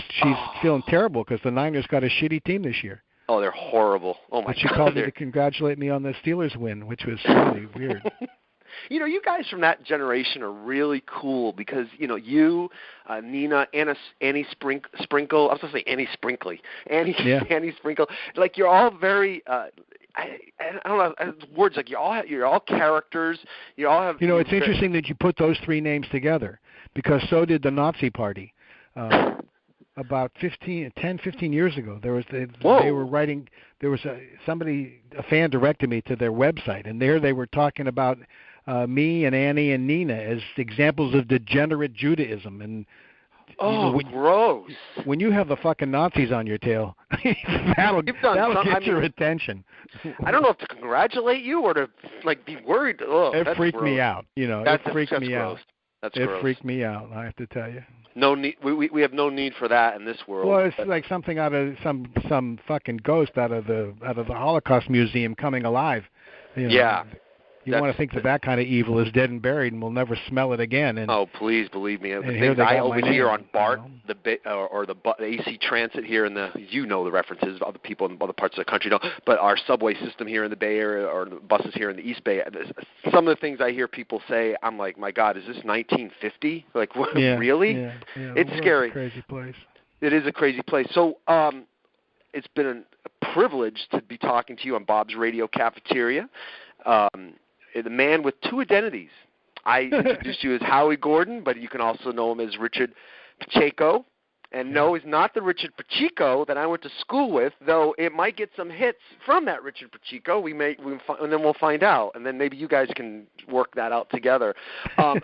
feeling terrible because the Niners got a shitty team this year. Oh, they're horrible. Oh, my God. But she called me to congratulate me on the Steelers win, which was really weird. You guys from that generation are really cool because, you, Nina, Annie Sprinkle. I was going to say Annie Sprinkley. Annie Sprinkle. Like, you're all very, I don't know, words like you're all characters. You all have. It's interesting that you put those three names together because so did the Nazi Party. About 15 years ago, they were writing. There was a fan directed me to their website, and there they were talking about me and Annie and Nina as examples of degenerate Judaism. And gross! When you have the fucking Nazis on your tail, that'll get your attention. I don't know if to congratulate you or to be worried. Oh, it freaked me out. It freaked me out. That's gross. It freaked me out. I have to tell you. No need. We have no need for that in this world. Well, it's like something out of some fucking ghost out of the Holocaust Museum coming alive. Yeah. You want to think that kind of evil is dead and buried and we'll never smell it again. And, please believe me. The guy over here on BART, the AC Transit here in the references. Other people in other parts of the country don't. But our subway system here in the Bay Area or the buses here in the East Bay, some of the things I hear people say, I'm like, my God, is this 1950? Like, really? Yeah. It's scary. It's a crazy place. It is a crazy place. So it's been a privilege to be talking to you on Bob's Radio Cafeteria. The man with two identities. I introduced you as Howie Gordon, but you can also know him as Richard Pacheco. And no, he's not the Richard Pacheco that I went to school with, though it might get some hits from that Richard Pacheco. And then we'll find out. And then maybe you guys can work that out together.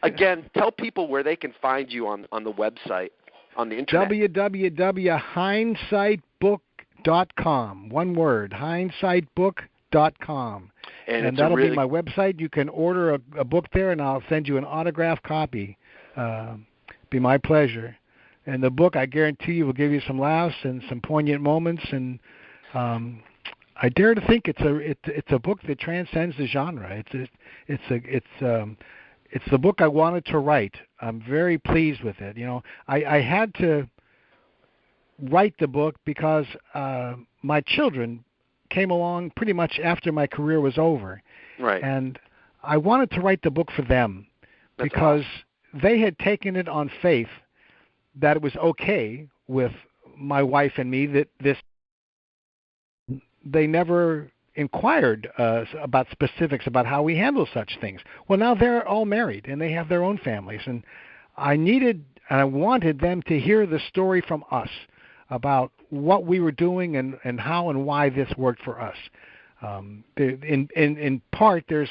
Again, tell people where they can find you on the website, on the internet. www.hindsightbook.com. One word, hindsightbook.com. And that'll be my website. You can order a book there, and I'll send you an autographed copy. Be my pleasure. And the book, I guarantee you, will give you some laughs and some poignant moments. And I dare to think it's a book that transcends the genre. It's the book I wanted to write. I'm very pleased with it. I had to write the book because my children came along pretty much after my career was over. Right. And I wanted to write the book for them because they had taken it on faith that it was okay with my wife and me that they never inquired about specifics about how we handle such things. Well, now they're all married and they have their own families, and I wanted them to hear the story from us about what we were doing and how and why this worked for us. In part, there's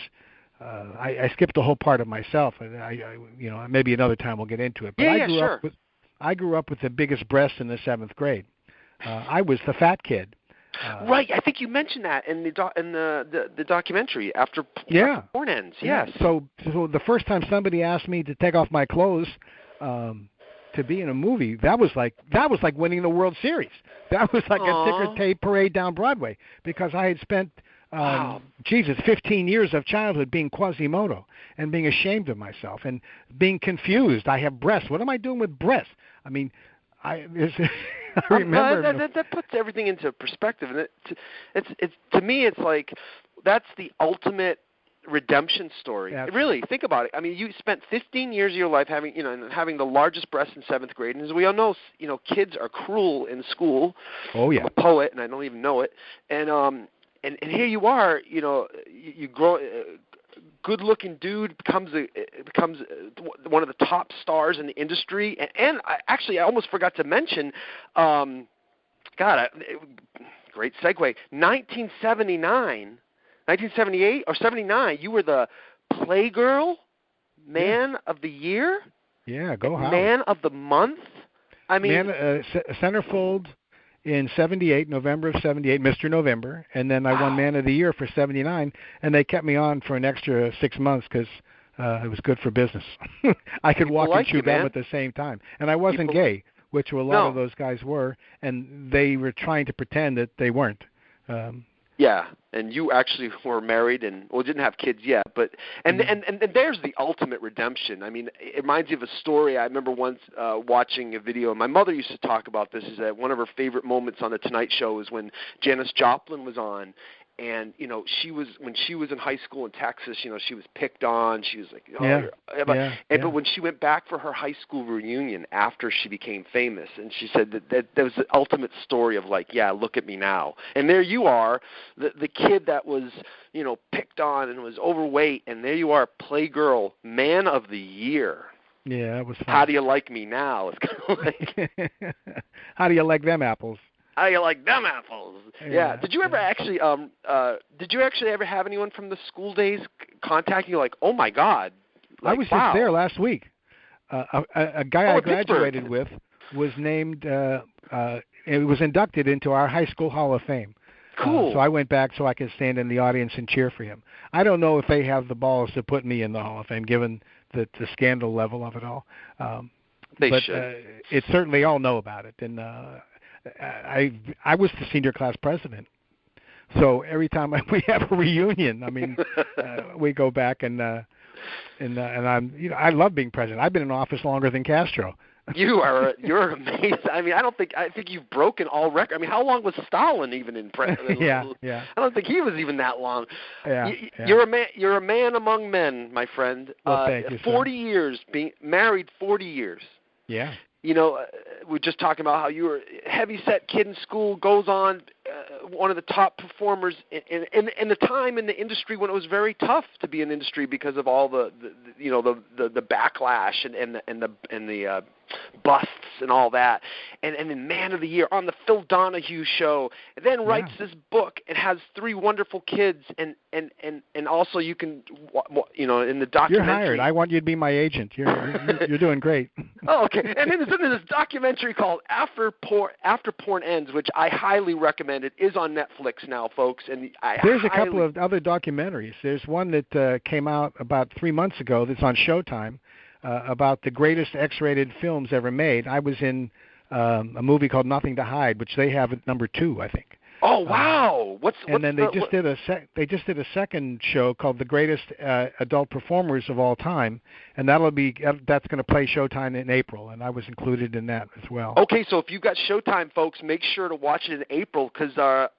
I skipped the whole part of myself, and I maybe another time we'll get into it. But I grew up with the biggest breasts in the 7th grade. I was the fat kid. Right, I think you mentioned that in the documentary after porn ends. Yes. So the first time somebody asked me to take off my clothes to be in a movie, that was like winning the World Series. That was like a ticker tape parade down Broadway because I had spent 15 years of childhood being Quasimodo and being ashamed of myself and being confused. I have breasts. What am I doing with breasts? I mean, I remember. That puts everything into perspective, and it's to me, it's like that's the ultimate redemption story. Yeah. Really, think about it. I mean, you spent 15 years of your life having the largest breasts in 7th grade, and as we all know, kids are cruel in school. Oh yeah. I'm a poet, and I don't even know it. And here you are, you grow. Good-looking dude becomes one of the top stars in the industry, and I almost forgot to mention, great segue. 1978 or 79, you were the Playgirl Man of the Year. Yeah, go Howie. Man of the Month. I mean, centerfold in 78, November of 78, Mr. November, and then I won Man of the Year for 79, and they kept me on for an extra 6 months because it was good for business. I could walk and chew gum at the same time, and I wasn't gay, which a lot of those guys were, and they were trying to pretend that they weren't. Yeah, and you actually were married and didn't have kids yet, but and there's the ultimate redemption. I mean, it reminds me of a story. I remember once watching a video, and my mother used to talk about this. Is that one of her favorite moments on the Tonight Show was when Janis Joplin was on. And when she was in high school in Texas, she was picked on. She was like, but when she went back for her high school reunion after she became famous, and she said that was the ultimate story of like, yeah, look at me now. And there you are, the kid that was picked on and was overweight, and there you are, Playgirl Man of the Year. Yeah, it was fun. How do you like me now? It's kind of like, how do you like them apples? How you like them apples? Yeah. Did you ever actually ever have anyone from the school days contact you like, oh my God? Like, I was just there last week. A guy I graduated with was named. It was inducted into our high school Hall of Fame. Cool. So I went back so I could stand in the audience and cheer for him. I don't know if they have the balls to put me in the Hall of Fame, given the scandal level of it all. They should. It certainly all know about it, and. I was the senior class president, so every time we have a reunion, I mean, we go back and I'm I love being president. I've been in office longer than Castro. You're amazing. I mean, I think you've broken all records. I mean, how long was Stalin even in president? Yeah. I don't think he was even that long. Yeah. You're a man among men, my friend. Well, thank you, 40 years, being married 40 years. Yeah. We're just talking about how you were a heavy-set kid in school, goes on, one of the top performers in the time in the industry when it was very tough to be in the industry because of all the backlash and the busts and all that, and then Man of the Year on the Phil Donahue show, and then writes this book. It has 3 wonderful kids, and also you can in the documentary. You're hired. I want you to be my agent. You're doing great. Oh, okay. And then there's this documentary called After Porn Ends, which I highly recommend. It is on Netflix now, folks. And there's a couple of other documentaries. There's one that came out about 3 months ago that's on Showtime about the greatest X-rated films ever made. I was in a movie called Nothing to Hide, which they have at number 2, I think. Oh wow! They just did a second show called The Greatest Adult Performers of All Time, and that's going to play Showtime in April, and I was included in that as well. Okay, so if you got Showtime, folks, make sure to watch it in April because our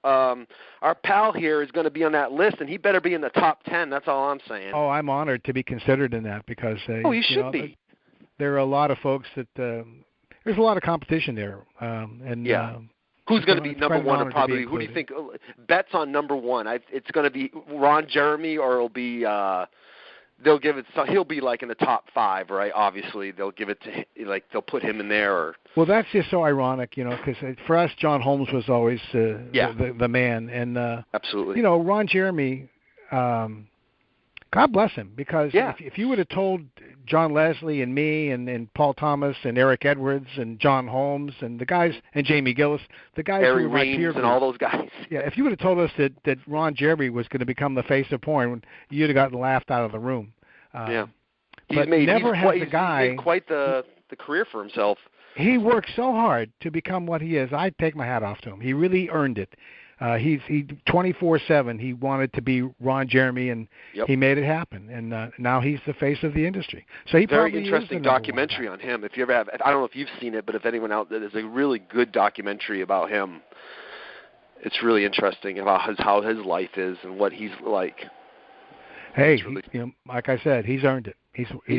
pal here is going to be on that list, and he better be in the top 10. That's all I'm saying. Oh, I'm honored to be considered in that because you should be. There are a lot of folks that there's a lot of competition there, Who's going to be number one? Probably. Who do you think? Bets on number 1. It's going to be Ron Jeremy, or it'll be. They'll give it. So he'll be like in the top 5, right? Obviously, they'll give it to they'll put him in there. Or well, that's just so ironic, because for us, John Holmes was always the man, and absolutely. Ron Jeremy. God bless him, because if you would have told John Leslie and me and Paul Thomas and Eric Edwards and John Holmes and the guys and Jamie Gillis, the guys Harry who were my peer group and all those guys. Yeah, if you would have told us that Ron Jeremy was going to become the face of porn, you'd have gotten laughed out of the room. He's made quite the career for himself. He worked so hard to become what he is. I take my hat off to him. He really earned it. He 24/7. He wanted to be Ron Jeremy, and yep. he made it happen. And now he's the face of the industry. So he very probably interesting is documentary on him. If you ever have, I don't know if you've seen it, but if anyone out there, there's a really good documentary about him. It's really interesting about how his life is and what he's like. Hey, really, like I said, he's earned it.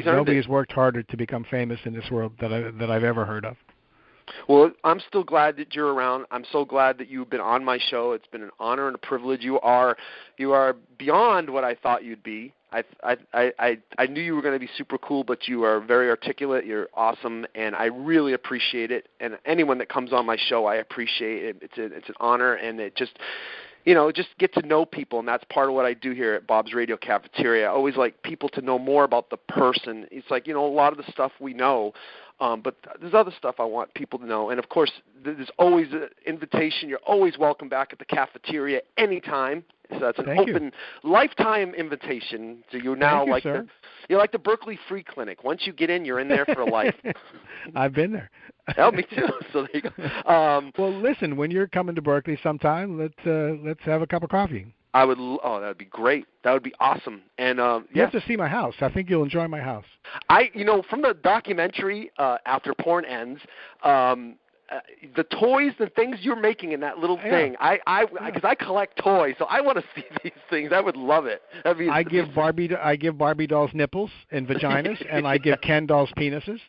Nobody has worked harder to become famous in this world that I've ever heard of. Well, I'm still glad that you're around. I'm so glad that you've been on my show. It's been an honor and a privilege. You are beyond what I thought you'd be. I knew you were going to be super cool, but you are very articulate. You're awesome, and I really appreciate it. And anyone that comes on my show, I appreciate it. It's an honor, and it just get to know people, and that's part of what I do here at Bob's Radio Cafeteria. I always like people to know more about the person. It's like, a lot of the stuff we know, but there's other stuff I want people to know. And, of course, there's always an invitation. You're always welcome back at the cafeteria anytime. So that's an open lifetime invitation. So you're now you're like the Berkeley Free Clinic. Once you get in, you're in there for life. I've been there. Oh, me too. So there you go. Well, listen, when you're coming to Berkeley sometime, let's have a cup of coffee. I would. Oh, that would be great. That would be awesome. And you have to see my house. I think you'll enjoy my house. From the documentary After Porn Ends, the toys, the things you're making in that little thing. Because I collect toys, so I want to see these things. I would love it. I give Barbie dolls nipples and vaginas, and I give Ken dolls penises.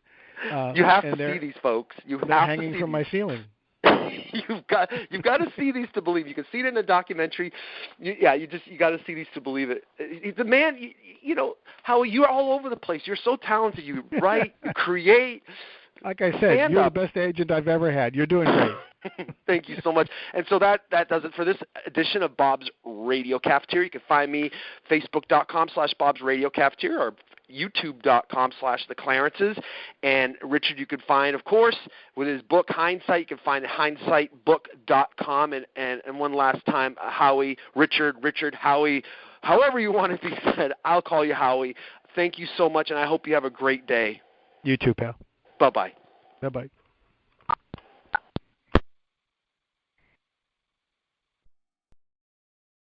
You have to see these, folks. They're hanging from my ceiling. You've got to see these to believe. You can see it in the documentary. You got to see these to believe it. The man, Howie, you're all over the place. You're so talented. You write, you create. Like I said, you're the best agent I've ever had. You're doing great. Thank you so much. And so that does it for this edition of Bob's Radio Cafeteria. You can find me Facebook.com/Bob's Radio Cafeteria or YouTube.com/The Clarences. And Richard, you can find, of course, with his book Hindsight, you can find it hindsightbook.com. And one last time, Howie, Richard, Howie, however you want to be said, I'll call you Howie. Thank you so much, and I hope you have a great day. You too, pal. Bye-bye. Bye-bye.